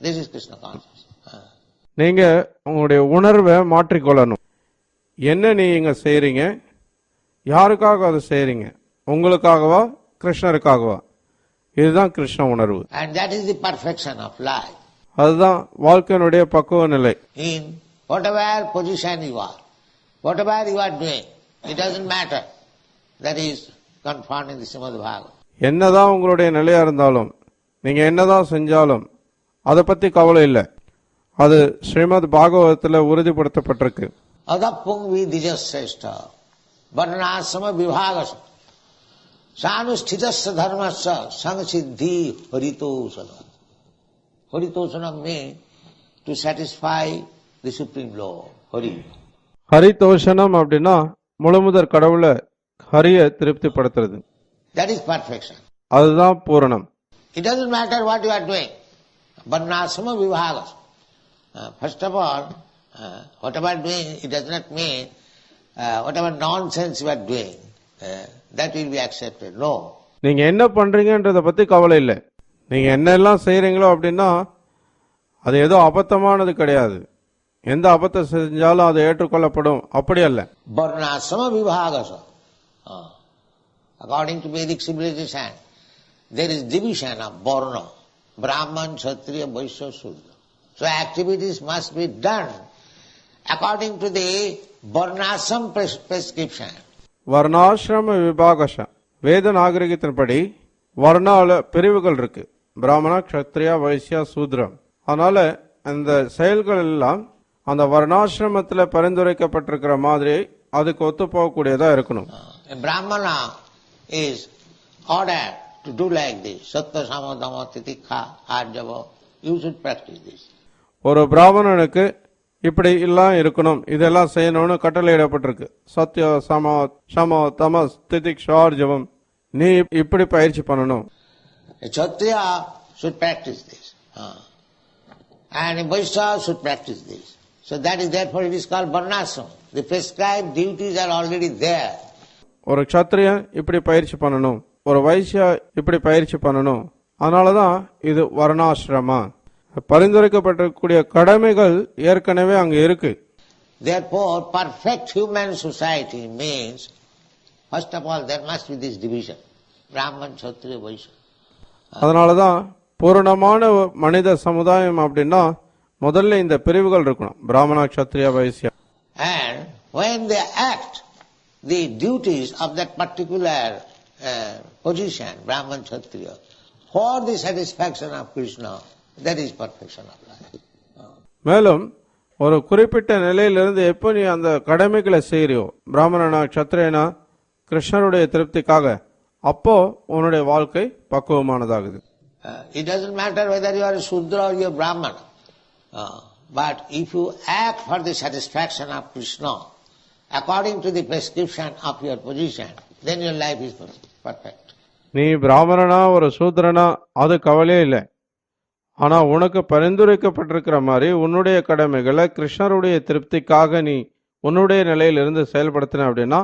This is Krishna consciousness. நீங்க உங்களுடைய உணர்வை மாற்றிக்கொள்ளணும். என்ன நீங்க செய்றீங்க, யாருக்காக அதை செய்றீங்க, உங்களுக்காகவா கிருஷ்ணருக்காகவா? இதுதான் கிருஷ்ண உணர்வு. And that is the perfection of life. அதுதான் வாழ்க்கையினுடைய பக்குவ நிலை. In whatever position you are, whatever you are doing, it doesn't matter. That is confirmed in the Srimad Bhagavatam. என்னதான் உங்களுடைய நிலையா இருந்தாலும், நீங்க என்னதான் செஞ்சாலும் அதை பத்தி கவலை இல்லை. அது ஸ்ரீமத் பாகவதத்துல உறுதிப்படுத்தப்பட்டிருக்கு. Adapungvi dijasreshta varnasama vibhagasa sanushtitasya dharmasya sangsiddhi haritosana. Haritosana means to satisfy the Supreme Lord, Hari. ஹரிதோஷனம் அப்படின்னா முழுமுதற் கடவுளை ஹரிய திருப்திப்படுத்துறது. That is perfection. அதுதான் பூரணம். It doesn't matter what you are doing. Varnasama vibhagasa. First of all, whatever doing, it does not mean whatever nonsense you are doing, that will be accepted. No. நீங்க என்ன பண்றீங்கன்றத பத்தி கவலை இல்லை. நீங்க என்னெல்லாம் செய்றீங்களோ அப்படின்னா அது ஏதோ அபத்தமானது கிடையாது. எந்த அபத்தம் செஞ்சாலும் அது ஏற்றுக்கொள்ளப்படும், அப்படி அல்ல. Varnasama vibhagasa. According to Vedic civilization, there is division of Varna, Brahman, Kshatriya, Vaishya, Shudra. So activities must be done according to the Varnasam prescription. வர்ணாசிரம விபாகஷ வேத நாகரிகத்தின்படி வர்ணால பிரிவுகள் இருக்கு. பிராமணா, க்ஷத்ரியா, வைசியா, சூத்ரம். அதனால அந்த செயல்கள் எல்லாம் அந்த வர்ணாசிரமத்தில் பரிந்துரைக்கப்பட்டிருக்கிற மாதிரி அதுக்கு ஒத்து போகக்கூடியதா இருக்கணும். Brahmana is ordered to do like this. Sattva, sama, dhamma, titikha, arjava. You should practice this. ஒரு பிராமணனுக்கு இப்படி எல்லாம் இருக்கணும், இதெல்லாம் செய்யணும்னு கட்டளையிடப்பட்டிருக்கு. சத்ய, சம, தமஸ், திதிக்ஷா, ஆர்ஜவம். நீ இப்படி பயிற்சி பண்ணணும். A Kshatriya should practice this. And a Vaishya should practice this. So that is therefore it is called Varnasam. The prescribed duties are already there. ஒரு க்ஷத்ரியன் இப்படி பயிற்சி பண்ணணும், ஒரு வைசியா இப்படி பயிற்சி பண்ணணும். அதனாலதான் இது வர்ணாசிரமா. பரிந்துரைக்கப்பட்டிருக்கக்கூடிய கடமைகள் ஏற்கனவே அங்க இருக்கு. Therefore perfect human society means, first of all, there must be this division. Brahman, Kshatriya, Vaishya. அதனாலதான் பூரணமான மனித சமுதாயம் அப்படின்னா முதல்ல இந்த பிரிவுகள் இருக்கணும். பிராமணா, Kshatriya, Vaishya. And when they act the duties of that particular position, Brahman, Kshatriya, for the satisfaction of Krishna, that is perfection of life. மேலும் ஒரு குறிப்பிட்ட நிலையிலிருந்து எப்போ நீ அந்த கடமைகளை செய்யறியோ, பிராமணனா, க்ஷத்ரியனா, கிருஷ்ணருடைய திருப்திக்காக, அப்போ உன்னுடைய வாழ்க்கை பக்குவமானதாகுது. It doesn't matter whether you are a Shudra or you are Brahmana. But if you act for the satisfaction of Krishna, according to the prescription of your position, then your life is perfect. நீ பிராமணனா ஒரு சூத்ரனா அது கவலையே இல்லை. ஆனா உனக்கு பரிந்துரைக்கப்பட்டிருக்கிற மாதிரி உன்னுடைய கடமைகளை கிருஷ்ணருடைய திருப்திக்காக நீ உன்னுடைய நிலையிலிருந்து செயல்படுத்தின அப்படின்னா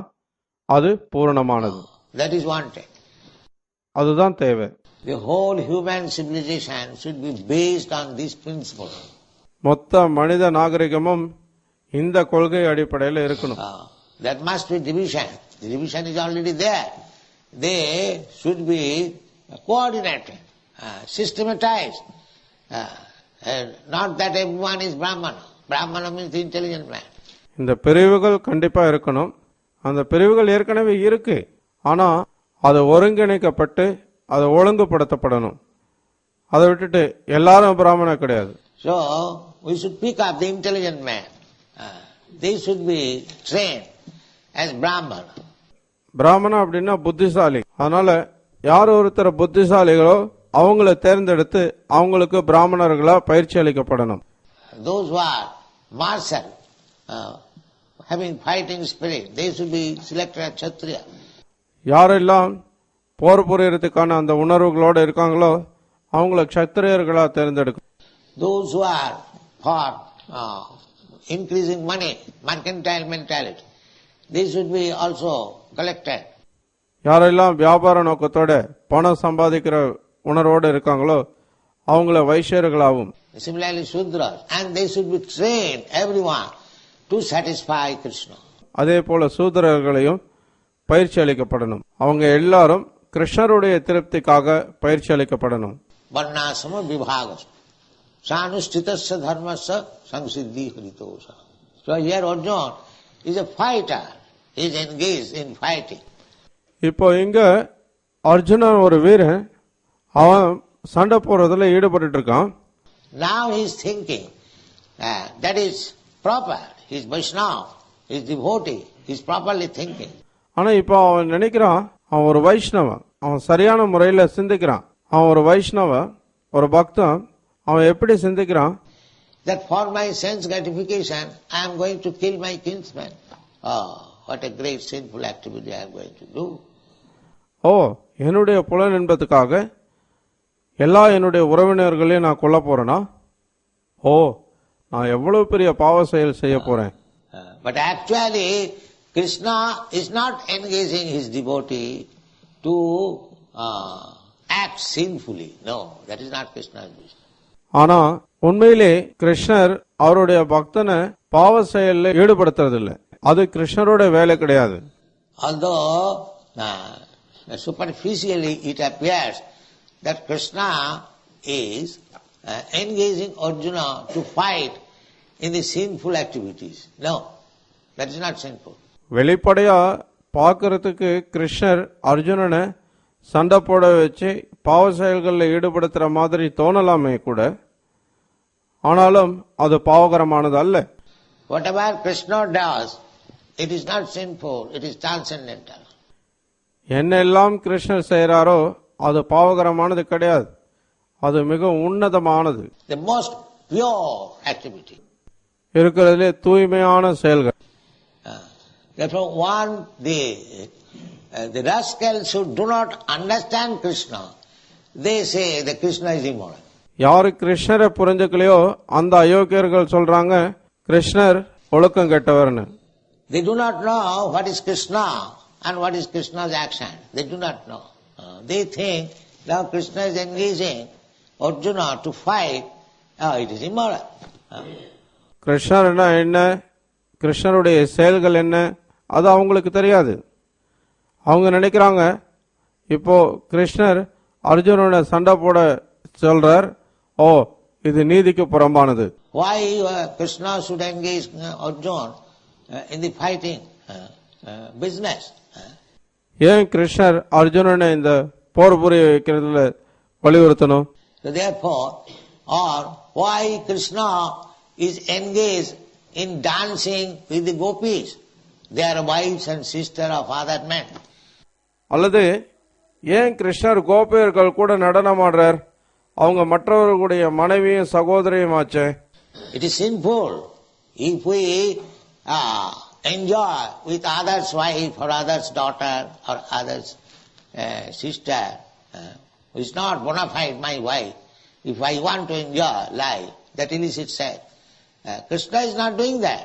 அது பூரணமானது. That is wanted. அதுதான் தேவை. The whole human civilization should be based on this principle. மொத்த மனித நாகரிகமும் இந்த கொள்கை அடிப்படையில் இருக்கணும். That must be division. The division is already there. They should be coordinated, systematized. Not that everyone is Brahmana. Brahmana means the intelligent man. இந்த பிரிவுகள் கண்டிப்பா இருக்கணும். அந்த பிரிவுகள் ஏற்கனவே இருக்கு. ஆனா அது ஒருங்கிணைக்கப்பட்டு அது ஒழுங்குபடுத்தப்படணும். அதை விட்டுட்டு எல்லாரும் பிராமணா கிடையாது. So we should pick up the intelligent man. They should be trained as Brahmana. பிராமணா அப்படின்னா புத்திசாலி. அதனால யார் ஒருத்தர் புத்திசாலிகளோ அவங்கள தேர்ந்தெடுத்து அவங்களுக்கு பிராமணர்களா பயிற்சி அளிக்கப்படணும். Those who are martial, having fighting spirit, they should be selected as Kshatriya. யாரெல்லாம் போர் புரியறதுக்கான அந்த உணர்வுகளோடு இருக்காங்களோ அவங்கள க்ஷத்திரியர்களா தேர்ந்தெடுக்கும். Those who are for increasing money, mercantile mentality, they should be also collected. யாரெல்லாம் வியாபார நோக்கத்தோட பணம் சம்பாதிக்கிற உணர்வோடு இருக்காங்களோ அவங்கள வைஷ்யர்களாகும். Similarly Shudras, and they should be trained, everyone, to satisfy Krishna. அதே போல சூத்திரர்களையும் பயிற்சி அளிக்கப்படணும். அவங்க எல்லாரும் கிருஷ்ணருடைய திருப்திக்காக பயிற்சி அளிக்கப்படணும். Varnasama vibhagasa sanushtitasya dharmasya samsiddhi haritosha. So here Arjuna is a fighter. He is engaged in fighting. இப்போ இங்க அர்ஜுனன் ஒரு வீரன், அவன் சண்டை போறதுல ஈடுபட்டு இருக்கான். Now he is thinking that is proper. He is Vaishnava, he is devotee, he is properly thinking. ஆனா இப்போ அவன் நினைக்கிறான் அவன் ஒரு வைஷ்ணவன், அவன் சரியான முறையில சிந்திக்கிறான். அவன் ஒரு வைஷ்ணவன், ஒரு பக்தன். அவன் எப்படி சிந்திக்கிறான்? That for my sense gratification I am going to kill my kinsman. Oh, what a great sinful activity I am going to do. ஓ, என்னுடைய புலன் என்பதுக்காக எல்லா என்னுடைய உறவினர்களையும் நான் கொல்ல போறேனா? ஓ, நான் எவ்வளவு பெரிய பாவ செயல் செய்ய போறேன். But actually Krishna is not engaging his devotee to act sinfully. No, that is not Krishna's business. ஆனா உண்மையிலே கிருஷ்ணர் அவருடைய பக்தனை பாவ செயலில் ஈடுபடுத்துறதில்லை. அது கிருஷ்ணரோட வேலை கிடையாது. Although superficially it appears that Krishna is engaging Arjuna to fight in the sinful activities. No, that is not sinful. வெளிப்படையா பார்க்கறதுக்கு கிருஷ்ணர் அர்ஜுனனை சண்டை போட வச்சு பாவ செயல்களில் ஈடுபடுத்துற மாதிரி தோணலாமே கூட, ஆனாலும் அது பாவகரமானது அல்ல. Whatever Krishna does, it is not sinful, it is transcendental. என்னெல்லாம் கிருஷ்ணர் செய்யறாரோ அது பாவகரமானது கிடையாது, அது மிக உன்னதமானது. The most pure activity. இருக்கிறதுலே தூய்மையான செயல்கள். Therefore, the rascals who do not understand Krishna, they say that Krishna is immoral. யாரு கிருஷ்ணரை புரிஞ்சுக்கலையோ அந்த அயோக்கியர்கள் சொல்றாங்க கிருஷ்ணர் ஒழுக்கம் கெட்டவர்னு. They do not know what is Krishna and what is Krishna's action. They do not know. They think now Krishna is engaging Arjuna to fight. It is immoral. கிருஷ்ணர் என்ன, கிருஷ்ணருடைய செயல்கள் என்ன, அது அவங்களுக்கு தெரியாது. அவங்க நினைக்கிறாங்க இப்போ கிருஷ்ணர் அர்ஜுனனை சண்டை போட சொல்றார், ஓ இது நீதிக்கு புறம்பானது. Why Krishna should engage Arjuna in the fighting business? ஏன் கிருஷ்ணர் அர்ஜுனனை இந்த போர் புரிய வைக்கிறதுல வலியுறுத்தணும்? So therefore, or why Krishna is engaged in dancing with the gopis? They are wives and sisters of other men. அல்லது ஏன் கிருஷ்ணர் கோபியர்கள் கூட நடனம் ஆடுறார், அவங்க மற்றவர்களுடைய மனைவியும் சகோதரியும் ஆச்சே. It is sinful if we enjoy with others' wife or others' daughter or others' sister. It's not bona fide my wife. If I want to enjoy life, that illicit sex. Krishna is not doing that.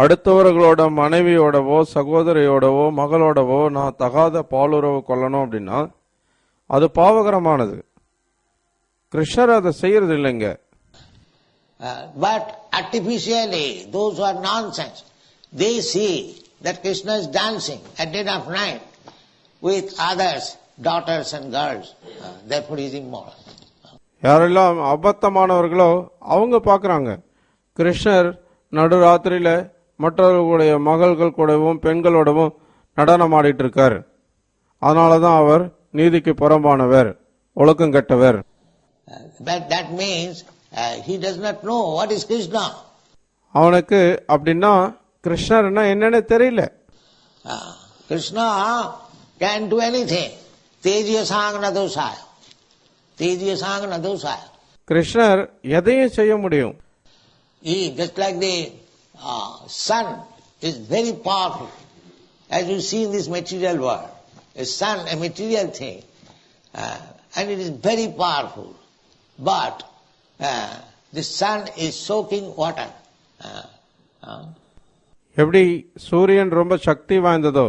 அடுத்தவர்களோட மனைவியோடவோ சகோதரியோடவோ மகளோடவோ நான் தகாத பாலுறவு கொள்ளணும் அப்படின்னா அது பாவகரமானது. கிருஷ்ணர் அதை செய்யறது இல்லைங்க. But artificially, those who are nonsense, they see that Krishna is dancing at dead of night with others, daughters and girls. Therefore he is immoral. யாரெல்லாம் அபத்தமானவர்களோ அவங்க பார்க்கறாங்க கிருஷ்ணர் நடுராத்திரியில மற்றவர்களுடைய மகள்கள் கூடவும் பெண்களோடவும் நடனம் ஆடிட்டு இருக்கார், அதனாலதான் அவர் நீதிக்கு புறம்பானவர், ஒழுக்கம் கெட்டவர். That means he does not know what is Krishna. அவனுக்கு அப்படின்னா கிருஷ்ணர்னா என்னன்னு தெரியல. Krishna can do anything. Tejiya sangana dosaya. Tejiya sangana dosaya. கிருஷ்ணர் எதையும் செய்ய முடியும். Just like the sun is very powerful, as you see in this material world. A sun, a material thing, and it is very powerful. But the sun is soaking water. எப்படி சூரியன் ரொம்ப சக்தி வாய்ந்ததோ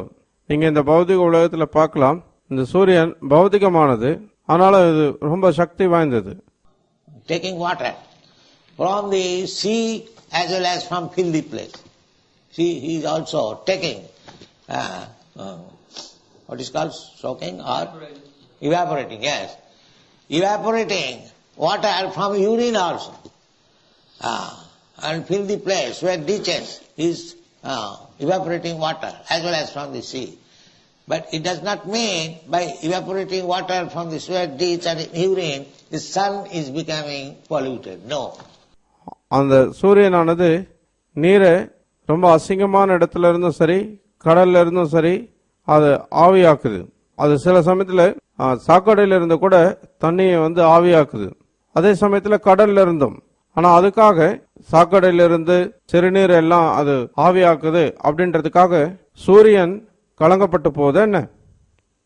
நீங்க இந்த பௌதிக உலகத்துல பார்க்கலாம். இந்த சூரியன் பௌதிகமானது, ஆனாலும் இது ரொம்ப சக்தி வாய்ந்தது. Taking water from the sea as well as from filthy place. See, he is also taking what is called soaking or evaporating. Yes, evaporating water from urine also, and filthy place where ditches is evaporating water as well as from the sea. But it does not mean by evaporating water from the sweat, ditch and urine, the sun is becoming polluted. No. அந்த சூரியனானது நீரை ரொம்ப அசிங்கமான இடத்துல இருந்தும் சரி கடல்ல இருந்தும் சரி அது ஆவியாக்குது. அது சில சமயத்துல சாக்கடையில இருந்து கூட தண்ணியை ஆவியாக்குது, அதே சமயத்துல கடல்ல இருந்தும். ஆனா அதுக்காக சாக்கடையில இருந்து சிறுநீர் எல்லாம் அது ஆவியாக்குது அப்படின்றதுக்காக சூரியன் கலங்கப்பட்டு போகுது என்ன?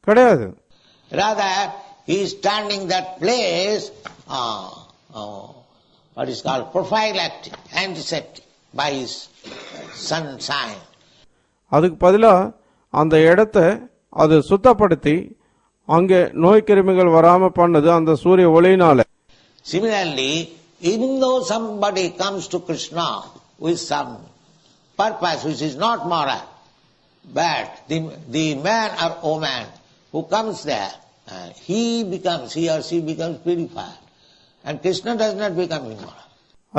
கிடையாது. Rather, he is turning that place what is called prophylactic, antiseptic by his sunshine. அதுக்கு பதிலா அந்த இடத்த அது சுத்தப்படுத்தி அங்கே நோய் கிருமிகள் வராம பண்ணது அந்த சூரிய ஒளியினால. Similarly, even though somebody comes to Krishna with some purpose which is not moral, but the man or woman who comes there, he or she becomes purified, and Krishna does not become immoral.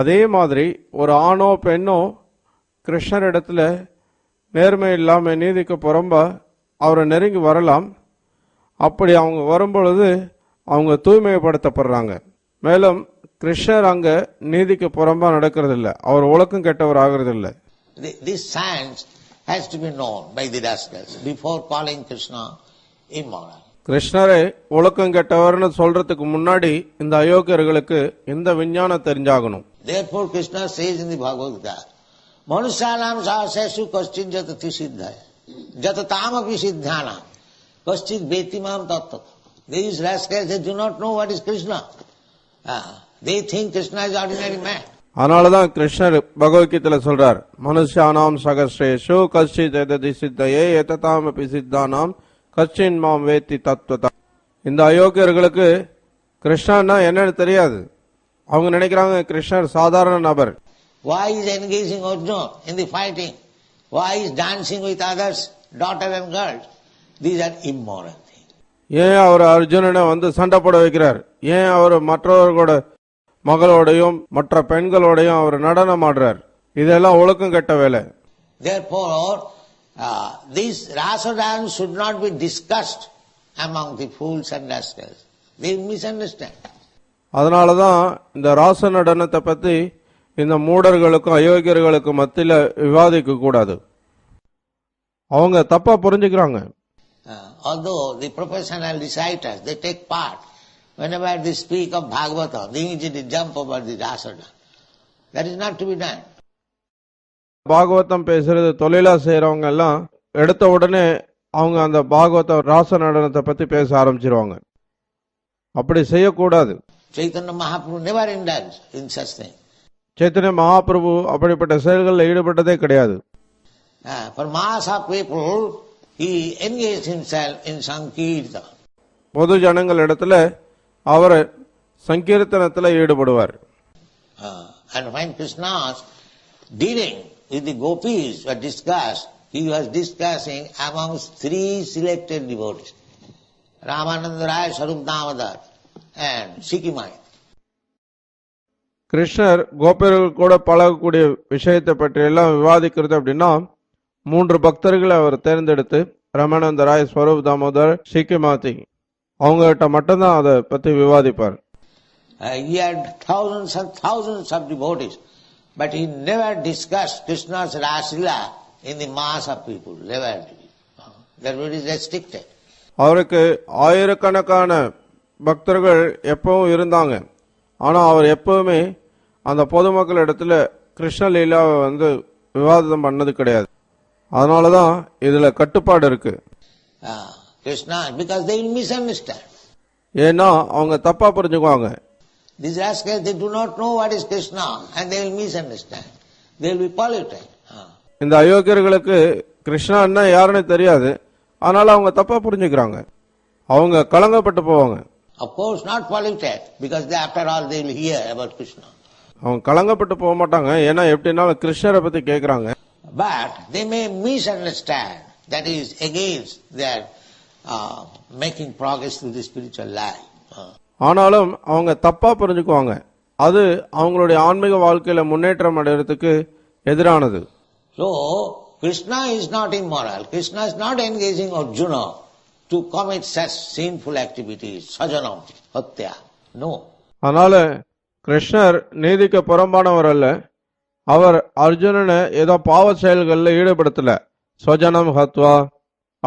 அதே மாதிரி ஒரு ஆணோ பெண்ணோ கிருஷ்ணரிடத்துல நேர்மை இல்லாம நீதிக்கு புறம்பா அவரை நெருங்கி வரலாம். அப்படி அவங்க வரும்பொழுது அவங்க தூய்மைப்படுத்தப்படுறாங்க. மேலும் கிருஷ்ணர் அங்க நீதிக்கு புறம்பா நடக்கிறது இல்லை, அவர் ஒழுக்கம் கெட்டவர் ஆகிறது இல்லை. This science has to be known by the rascals before calling Krishna immoral. கிருஷ்ணரை ஒழுக்கம் கெட்டவர்னு சொல்றதுக்கு முன்னாடி இந்த அயோக்கியர்களுக்கு இந்த விஞ்ஞானம் தெரிஞ்சாகணும். Therefore Krishna says in the Bhagavad Gita, Manusyanam sahaseshu kaschid jatati siddhaya jatatam siddhana kaschid betimam tattva. These rascals, they do not know what is Krishna. They think Krishna is ordinary man. அதனாலதான் கிருஷ்ணர் பகவத்கீதையில சொல்றார், மனுஷானாம் சகஸ்ரேஷு கஷ்டித் எததி சித்தையே எததாமபி சித்தானாம் கஷ்டின் மாம் வேத்தி தத்துவதா. இந்த அயோக்கியர்களுக்கு கிருஷ்ணன்னா என்னன்னு தெரியாது. அவங்க நினைக்கிறாங்க கிருஷ்ணர் சாதாரண நபர். Why is engaging Arjuna in the fighting? Why is dancing with others, daughter and girls? These are immoral things. ஏன் அவர் அர்ஜுனனை வந்து சண்டை போட வைக்கிறார்? ஏன் அவர் மற்றவர்களோட மகளோடையும் மற்ற பெண்களோடையும் அவர் நடனம் ஆடுறார்? இதெல்லாம் ஒழுக்கம் கெட்ட வேலை. Therefore, this rasa dance should not be discussed among the fools and rascals. They misunderstand. அதனாலதான் இந்த ராச நடனத்தை பத்தி இந்த மூடர்களுக்கும் அயோக்கியர்களுக்கும் மத்தியில விவாதிக்க கூடாது. அவங்க தப்பா புரிஞ்சுக்கிறாங்க. Although the professional reciters, they take part. Whenever they speak of Bhagavata, they immediately jump over the rasa dance. That is not to be done. Bhagavatam பேசுறது தொழிலா செய்யறவங்க எல்லாம் எடுத்த உடனே அவங்க அந்த பாகவத ராச நடனத்தை பத்தி பேச ஆரம்பிச்சிருவாங்க. அப்படி செய்யக்கூடாது. Chaitanya Mahaprabhu never indulged in such things. Chaitanya Mahaprabhu அப்படிப்பட்ட செயல்களில் ஈடுபட்டதே கிடையாது. For mass of people, he engaged himself in sankirtana. பொது ஜனங்கள் இடத்துல அவர் சங்கீர்த்தனத்துல ஈடுபடுவார். And when Krishna's dealing with the gopis were discussed, he was discussing amongst three selected devotees, Ramananda Rai, Sarup Damodar and Sikimai. கிருஷ்ணர் கோபியர்கள் கூட பழகக்கூடிய விஷயத்தை பற்றி எல்லாம் விவாதிக்கிறது அப்படின்னா 3 பக்தர்களை அவர் தேர்ந்தெடுத்து ரமானந்த ராய், ஸ்வரூப் தாமோதர், சிக்கிமாத்தி அவங்ககிட்ட மட்டும்தான் அதை பத்தி விவாதிப்பார். He had thousands and thousands of devotees, but he never discussed Krishna's Raslila in the mass of people. Never. That is restricted. அவருக்கு ஆயிரக்கணக்கான பக்தர்கள் எப்பவும் இருந்தாங்க. ஆனா அவர் எப்பவுமே அந்த பொதுமக்கள் இடத்துல கிருஷ்ண லீலாவை வந்து விவாதம் பண்ணது கிடையாது. அதனாலதான் இதுல கட்டுப்பாடு இருக்கு. Krishna, because they will misunderstand. ஏன்னா அவங்க தப்பா புரிஞ்சுக்குவாங்க. These rascals, they do not know what is Krishna and they will misunderstand. They will be polluted. இந்த அயோக்கியர்களுக்கு கிருஷ்ணா யாருன்னு தெரியாது, அதனால அவங்க தப்பா புரிஞ்சுக்கிறாங்க. அவங்க கலங்கப்பட்டு போவாங்க. Of course not polluted, because after all they will hear about Krishna. அவங்க கலங்கப்பட்டு போக மாட்டாங்க, ஏன்னா எப்படினாலும் கிருஷ்ணரை பத்தி கேட்கறாங்க. But they may misunderstand. That is against their making progress through the spiritual life. ஆனாலும் அவங்க தப்பா புரிஞ்சுக்குவாங்க. அது அவங்களுடைய ஆன்மீக வாழ்க்கையில முன்னேற்றம் அடைறதுக்கு எதிரானது. So Krishna is not immoral. Krishna is not engaging Arjuna to commit such sinful activities, sajanam, hatya. No. அதனால கிருஷ்ணர் நீதிக்கு புறம்பானவர் அல்ல. அவர் அர்ஜுனனை ஏதோ பாவ செயல்கள்ல ஈடுபடுத்தல, ஸ்வஜனம் ஹத்வா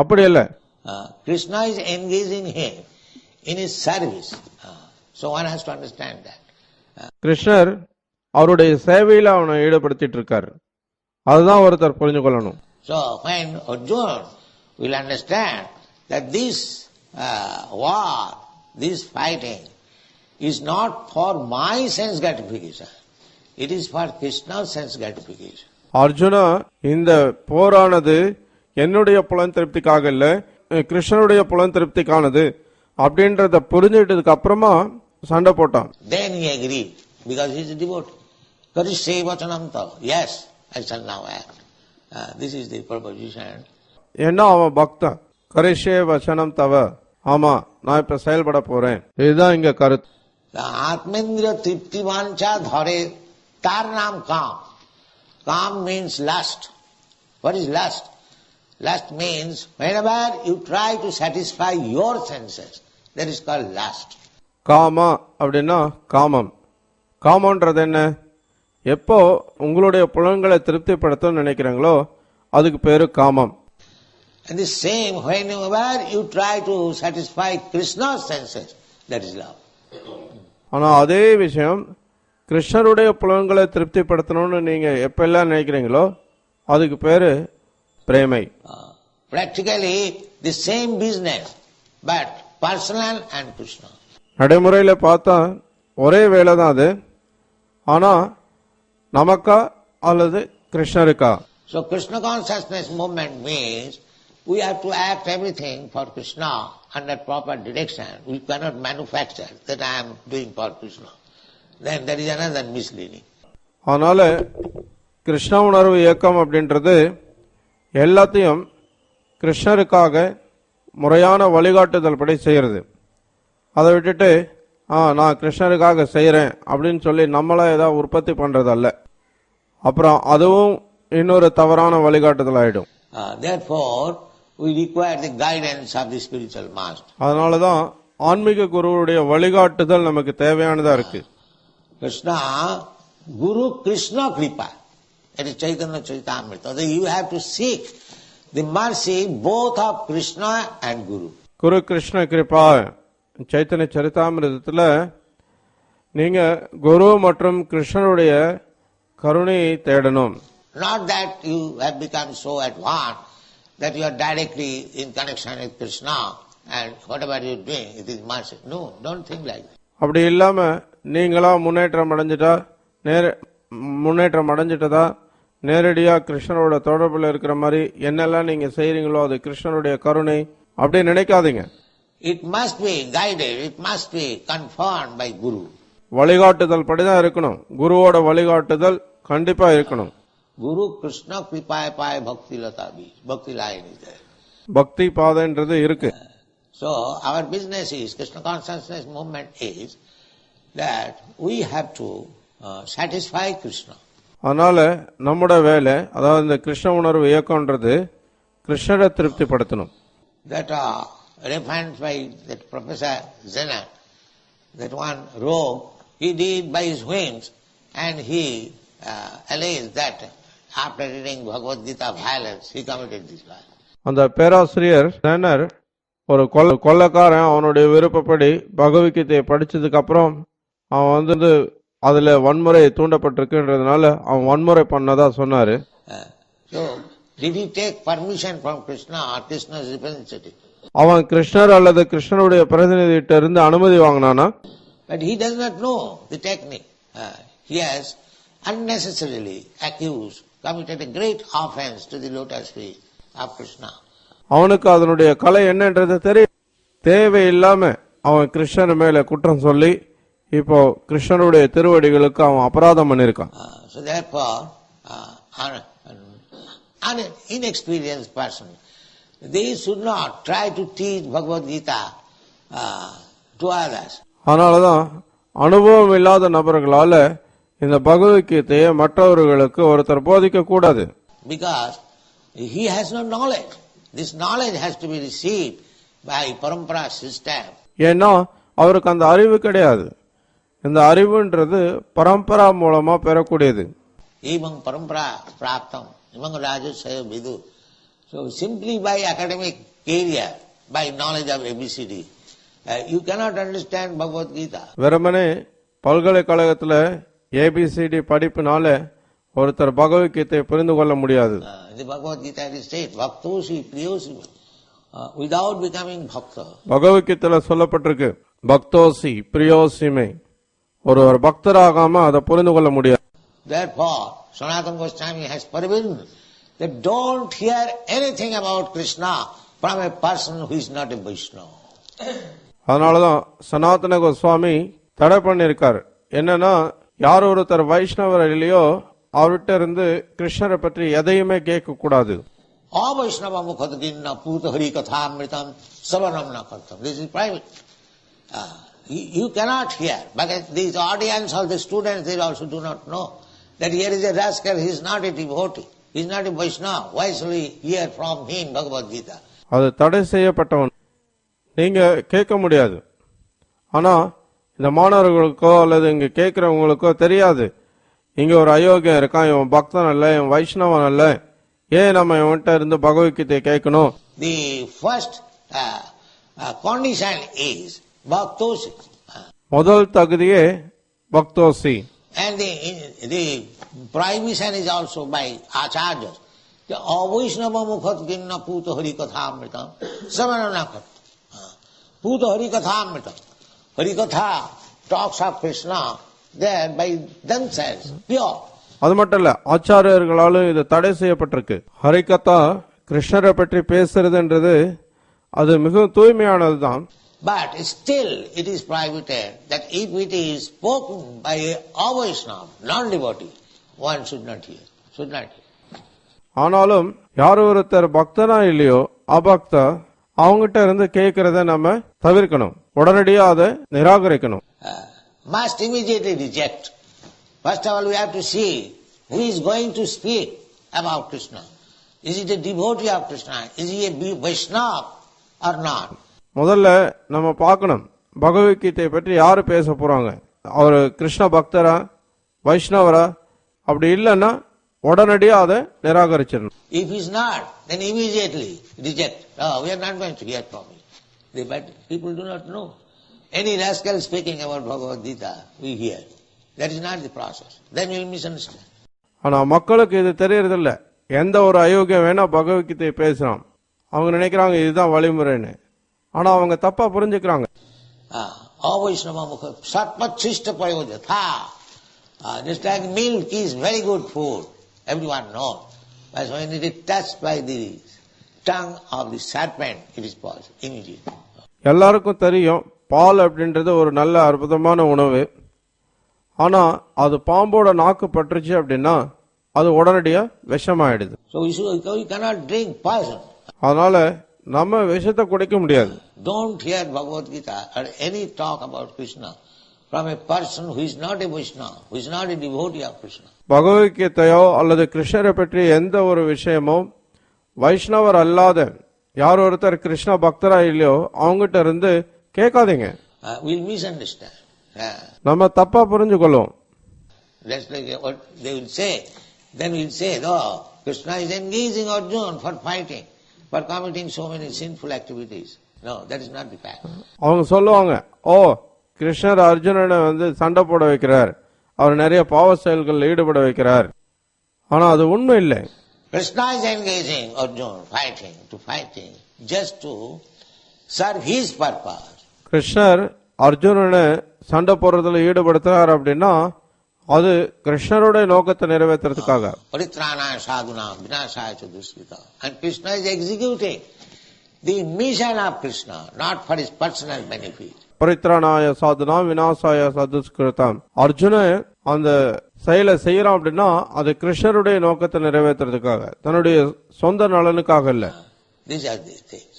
அப்படி இல்ல. Krishna is engaging him in his service. So one has to understand that. கிருஷ்ணர் அவருடைய சேவையில அவனை ஈடுபடுத்திட்டு இருக்காரு. அதுதான் ஒருத்தர் புரிஞ்சு கொள்ளணும். So when Arjuna will understand that this war, this fighting is not for my sense gratification, it is for Krishna's sense gratification. Arjuna, இந்த போரானது என்னுடைய புலன் திருப்திக்காக இல்ல, கிருஷ்ணனுடைய புலன் திருப்திக்கானது அப்படின்றத புரிஞ்சுட்டதுக்கு அப்புறமா சண்டை போட்டான். Then he agreed because he is a devotee. Karishe vachanam tava. Yes, I shall now act. This is the proposition. ஏன்னா அவன் பக்தன். கரிஷே வசனம் தவ, ஆமா நான் இப்ப செயல்பட போறேன், இதுதான் இங்க கருத்து. Atmendriya tripti vancha dhare tar naam kam. Kam means lust. What is lust? Lust means whenever you try to satisfy your senses, that is called lust. காமா அப்படின்னா காமம். காமன்றது என்ன? எப்போ உங்களுடைய புலன்களை திருப்திப்படுத்த நினைக்கிறீங்களோ அதுக்கு பேரு காமம். And the same, whenever you try to satisfy Krishna's senses, that is love. ஆனா அதே விஷயம் கிருஷ்ணருடைய புலன்களை திருப்திப்படுத்தணும்னு நீங்க எப்பெல்லாம் நினைக்கிறீங்களோ அதுக்கு பேரு பிரேமை. Practically the same business, but personal and Krishna. நடைமுறையில பார்த்தா ஒரே வேலை தான் அது, ஆனா நமக்கா அல்லது கிருஷ்ணருக்கா? So Krishna consciousness movement means we have to act everything for Krishna under proper direction. We cannot manufacture that I am doing for Krishna. Then there is another misleading. அதனால கிருஷ்ண உணர்வு இயக்கம் அப்படின்றது எல்லாத்தையும் கிருஷ்ணருக்காக முறையான வழிகாட்டுதல் படி செய்யறது. அதை விட்டுட்டு நான் கிருஷ்ணருக்காக செய்யறேன் அப்படின்னு சொல்லி நம்மளா ஏதாவது உற்பத்தி பண்றது அல்ல. அப்புறம் அதுவும் இன்னொரு தவறான வழிகாட்டுதல் ஆயிடும். Therefore we require the guidance of the spiritual master. அதனாலதான் ஆன்மீக குருவுடைய வழிகாட்டுதல் நமக்கு தேவையானதா இருக்கு. Krishna, Guru Krishna Kripa. It is Chaitanya Charitamrita. You have to seek the mercy both of Krishna and Guru. குரு கிருஷ்ண கிருபா சைத்தன்ய சரிதாமிரதத்துல நீங்க குரு மற்றும் கிருஷ்ணருடைய கருணையை தேடணும். Not that you have become so advanced that you are directly in connection with Krishna and whatever you are doing, it is mercy. No, don't think like that. அப்படி இல்லாம நீங்களா முன்னேற்றம் அடைஞ்சிட்டதா நேரடியா கிருஷ்ணரோட தொடர்புல இருக்கிற மாதிரி என்னெல்லாம் நீங்க செய்றீங்களோ அது கிருஷ்ணருடைய கருணை அப்படி நினைக்காதீங்க. It must be guided, it must be confirmed by Guru. வழிகாட்டுதல் படிதான் இருக்கணும். குருவோட வழிகாட்டுதல் கண்டிப்பா இருக்கணும். Guru Krishna Kripaya Paya Bhakti Lata Bhi. Bhakti line is there. பக்தி பாதைன்றது இருக்கு. So our business is, Krishna consciousness movement is that we have to satisfy Krishna. அதனால நம்மோட வேலை, அதாவது இந்த கிருஷ்ண உணர்வு இயக்கம்ன்றது கிருஷ்ணரை திருப்திப்படுத்தணும். That referenced by that Professor Zener, that one rogue, he did by his whims, and he alleged that after reading Bhagavad Gita violence, he committed this violence. அந்த பேராசிரியர் சேனர் ஒரு கொள்ளக்காரன் அவனுடைய விருப்பப்படி பகவத்கீதையை படிச்சதுக்கு அப்புறம் அவன் வந்து அதுல வன்முறை தூண்டப்பட்டிருக்குன்றதுனால அவன் வன்முறை பண்ணதா சொன்னாரு. So did he take permission from Krishna or Krishna's representative? அவன் கிருஷ்ணர் அல்லது கிருஷ்ணருடைய பிரதிநிதிட்ட இருந்து அனுமதி வாங்கினானா? But he does not know the technique. He has unnecessarily accused, committed a great offense to the lotus feet of Krishna. அவனுக்கு அதனுடைய கலை என்னன்றது தெரியும். தேவையில்லாம அவன் கிருஷ்ணர் மேல குற்றம் சொல்லி இப்போ கிருஷ்ணருடைய திருவடிகளுக்கு அவன் அபராதம் பண்ணிருக்கான். So therefore, an inexperienced person, they should not try to teach Bhagavad Gita to others. அதனாலதான் அனுபவம் இல்லாத நபர்களால இந்த பகவத்கீதையை மற்றவர்களுக்கு ஒருத்தர் போதிக்க கூடாது. Because he has no knowledge. This knowledge has to be received by parampara system. ஏன்னா அவருக்கு அந்த அறிவு கிடையாது. இந்த அறிவுன்றது பரம்பரா மூலமா பெறக்கூடியது. Even parampara praptam, even rajasaya vidu. So simply by academic career, by knowledge of ABCD, you cannot understand Bhagavad Gita. வெறுமனே பல்கலைக்கழகத்துல ABCD படிப்புனால ஒருத்தர் பகவத்கீதையை புரிந்து கொள்ள முடியாது. The Bhagavad Gita is said, bhaktosi priyosi, without becoming bhakta. பகவத்கீதையில சொல்லப்பட்டிருக்கு, பக்தோசி பிரியோசிமை, ஒருவர் பக்தராகாம அதை புரிந்து கொள்ள முடியாது. Therefore, Sanatana Goswami has forbidden They don't hear anything about Krishna from a person who is not a Vaishnava. அதனாலதான் சனாதன கோஸ்வாமி தடை பண்ணியிருக்காரு. என்னன்னா, யார் ஒருத்தர் வைஷ்ணவர் இல்லையோ அவர்கிட்ட இருந்து கிருஷ்ணரை பற்றி எதையுமே கேட்க கூடாது. Avaishnava mukhatginna puta hari kathamritam savanam na kartam. This is private. You cannot hear. But these audience, all the students, they also do not know that here is a rascal, he is not a devotee, he is not a Vaishnava. Why shall we hear from him Bhagavad Gita? அது தடை செய்யப்பட்டவன், நீங்க கேட்க முடியாது. ஆனா இந்த மாணவர்களுக்கோ அல்லது இங்க கேட்கிறவங்களுக்கோ தெரியாது, இங்க ஒரு அயோக்கியம் இருக்கான், இவன் பக்தன் அல்ல, இவன் வைஷ்ணவன் அல்ல, ஏன் நம்ம இவன்கிட்ட இருந்து பகவத்கீதையை கேட்கணும்? The first condition is bhaktosi. முதல் தகுதியே பக்தோசி. And the prohibition is also by acharyas. The avaishnava mukhatginna puta hari kathamritam savanam na kartam. Puta hari kathamritam. Harikatha talks of Krishna there by themselves, pure. அது மட்டும் இல்ல, ஆச்சாரியர்களாலும் இது தடை செய்யப்பட்டிருக்கு. ஹரிகதா கிருஷ்ணரை பற்றி பேசுறதுன்றது அது மிகவும் தூய்மையானது தான். But still it is prohibited that if it is spoken by a Vaishnava, non-devotee, one should not hear. Should not hear. ஆனாலும் யார் ஒருத்தர் பக்தனா இல்லையோ அபக்தா, அவங்ககிட்ட இருந்து கேட்கறத நம்ம தவிர்க்கணும், உடனடியா அதை நிராகரிக்கணும். Must immediately reject. First of all, we have to see who is going to speak about Krishna. Is it a devotee of Krishna? Is he a Vaishnava or not? முதல்ல நம்ம பார்க்கணும், பகவத்கீதையை பற்றி யாரு பேச போறாங்க, அவர் கிருஷ்ண பக்தரா வைஷ்ணவரா? அப்படி இல்லைன்னா உடனடியா அதை நிராகரிச்சிடணும். If he is not, then immediately reject. No, we are not going to hear from him. But people do not know. Any rascal speaking about Bhagavad Gita, we hear. That is not the process. Then we will misunderstand. ஆனா மக்களுக்கு இது தெரியறதில்ல. எந்த ஒரு அயோக்கியம் வேணா பகவத்கீதையை பேசுறான், அவங்க நினைக்கிறாங்க இதுதான் வழிமுறைன்னு. ஆனா அவங்க தப்பா புரிஞ்சுக்கிறாங்க. Avaishnava mukha satpachishta prayojatha. Just like milk is very good food, everyone knows. But when it is touched by the tongue of the serpent, it is poison immediately. எல்லாருக்கும் தெரியும் பால் அப்படின்றது ஒரு நல்ல அற்புதமான உணவு. ஆனா அது பாம்போட நாக்கு பற்றுச்சு அப்படின்னா அது உடனடியா விஷமாயிடுது. So we cannot drink poison. அதனால நம்ம விஷத்தை குடிக்க முடியாது. Don't hear Bhagavad Gita or any talk about Krishna from a person who is not a Vaishnava, who is not a devotee of Krishna. பகவத்கீதையோ அல்லது கிருஷ்ணரை பற்றி எந்த ஒரு விஷயமோ வைஷ்ணவர் அல்லாத யார் ஒருத்தர் கிருஷ்ண பக்தரா இல்லையோ அவங்ககிட்ட இருந்து கேட்காதீங்க. We'll misunderstand. நம்ம தப்பா புரிஞ்சு கொள்வோம். That's like what they will say. Then we'll say, oh, Krishna is engaging Arjuna for fighting, for committing so many sinful activities. No, that is not the fact. அவங்க சொல்லுவாங்க, ஓ கிருஷ்ணர் அர்ஜுனனை சண்டை போட வைக்கிறார், அவர் நிறைய பாவ செயல்களில் ஈடுபட வைக்கிறார். ஆனா அது உண்மை இல்லை. Krishna is engaging Arjuna fighting just to serve his purpose. கிருஷ்ணர் அர்ஜுனனை சண்டை போடுறதுல ஈடுபடுத்துறார் அப்படின்னா அது கிருஷ்ணருடைய நோக்கத்தை நிறைவேற்றுறதுக்காக. Paritranaya sadhunam vinasaya cha dushkrita. And Krishna is executing the mission of Krishna, not for his personal benefit. பரித்ராணாய சாதுனா விநாசாய சதுஷ்கிருதம். Arjunan அந்த செயலை செய்யறான் அப்படின்னா அது கிருஷ்ணருடைய நோக்கத்தை நிறைவேற்றுறதுக்காக, தன்னுடைய சொந்த நலனுக்காக இல்ல. These are the things.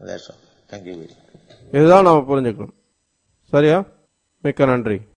That's all. Thank you very much. இதுதான் நாம புரிஞ்சுக்கணும். சரியா? மிக்க நன்றி.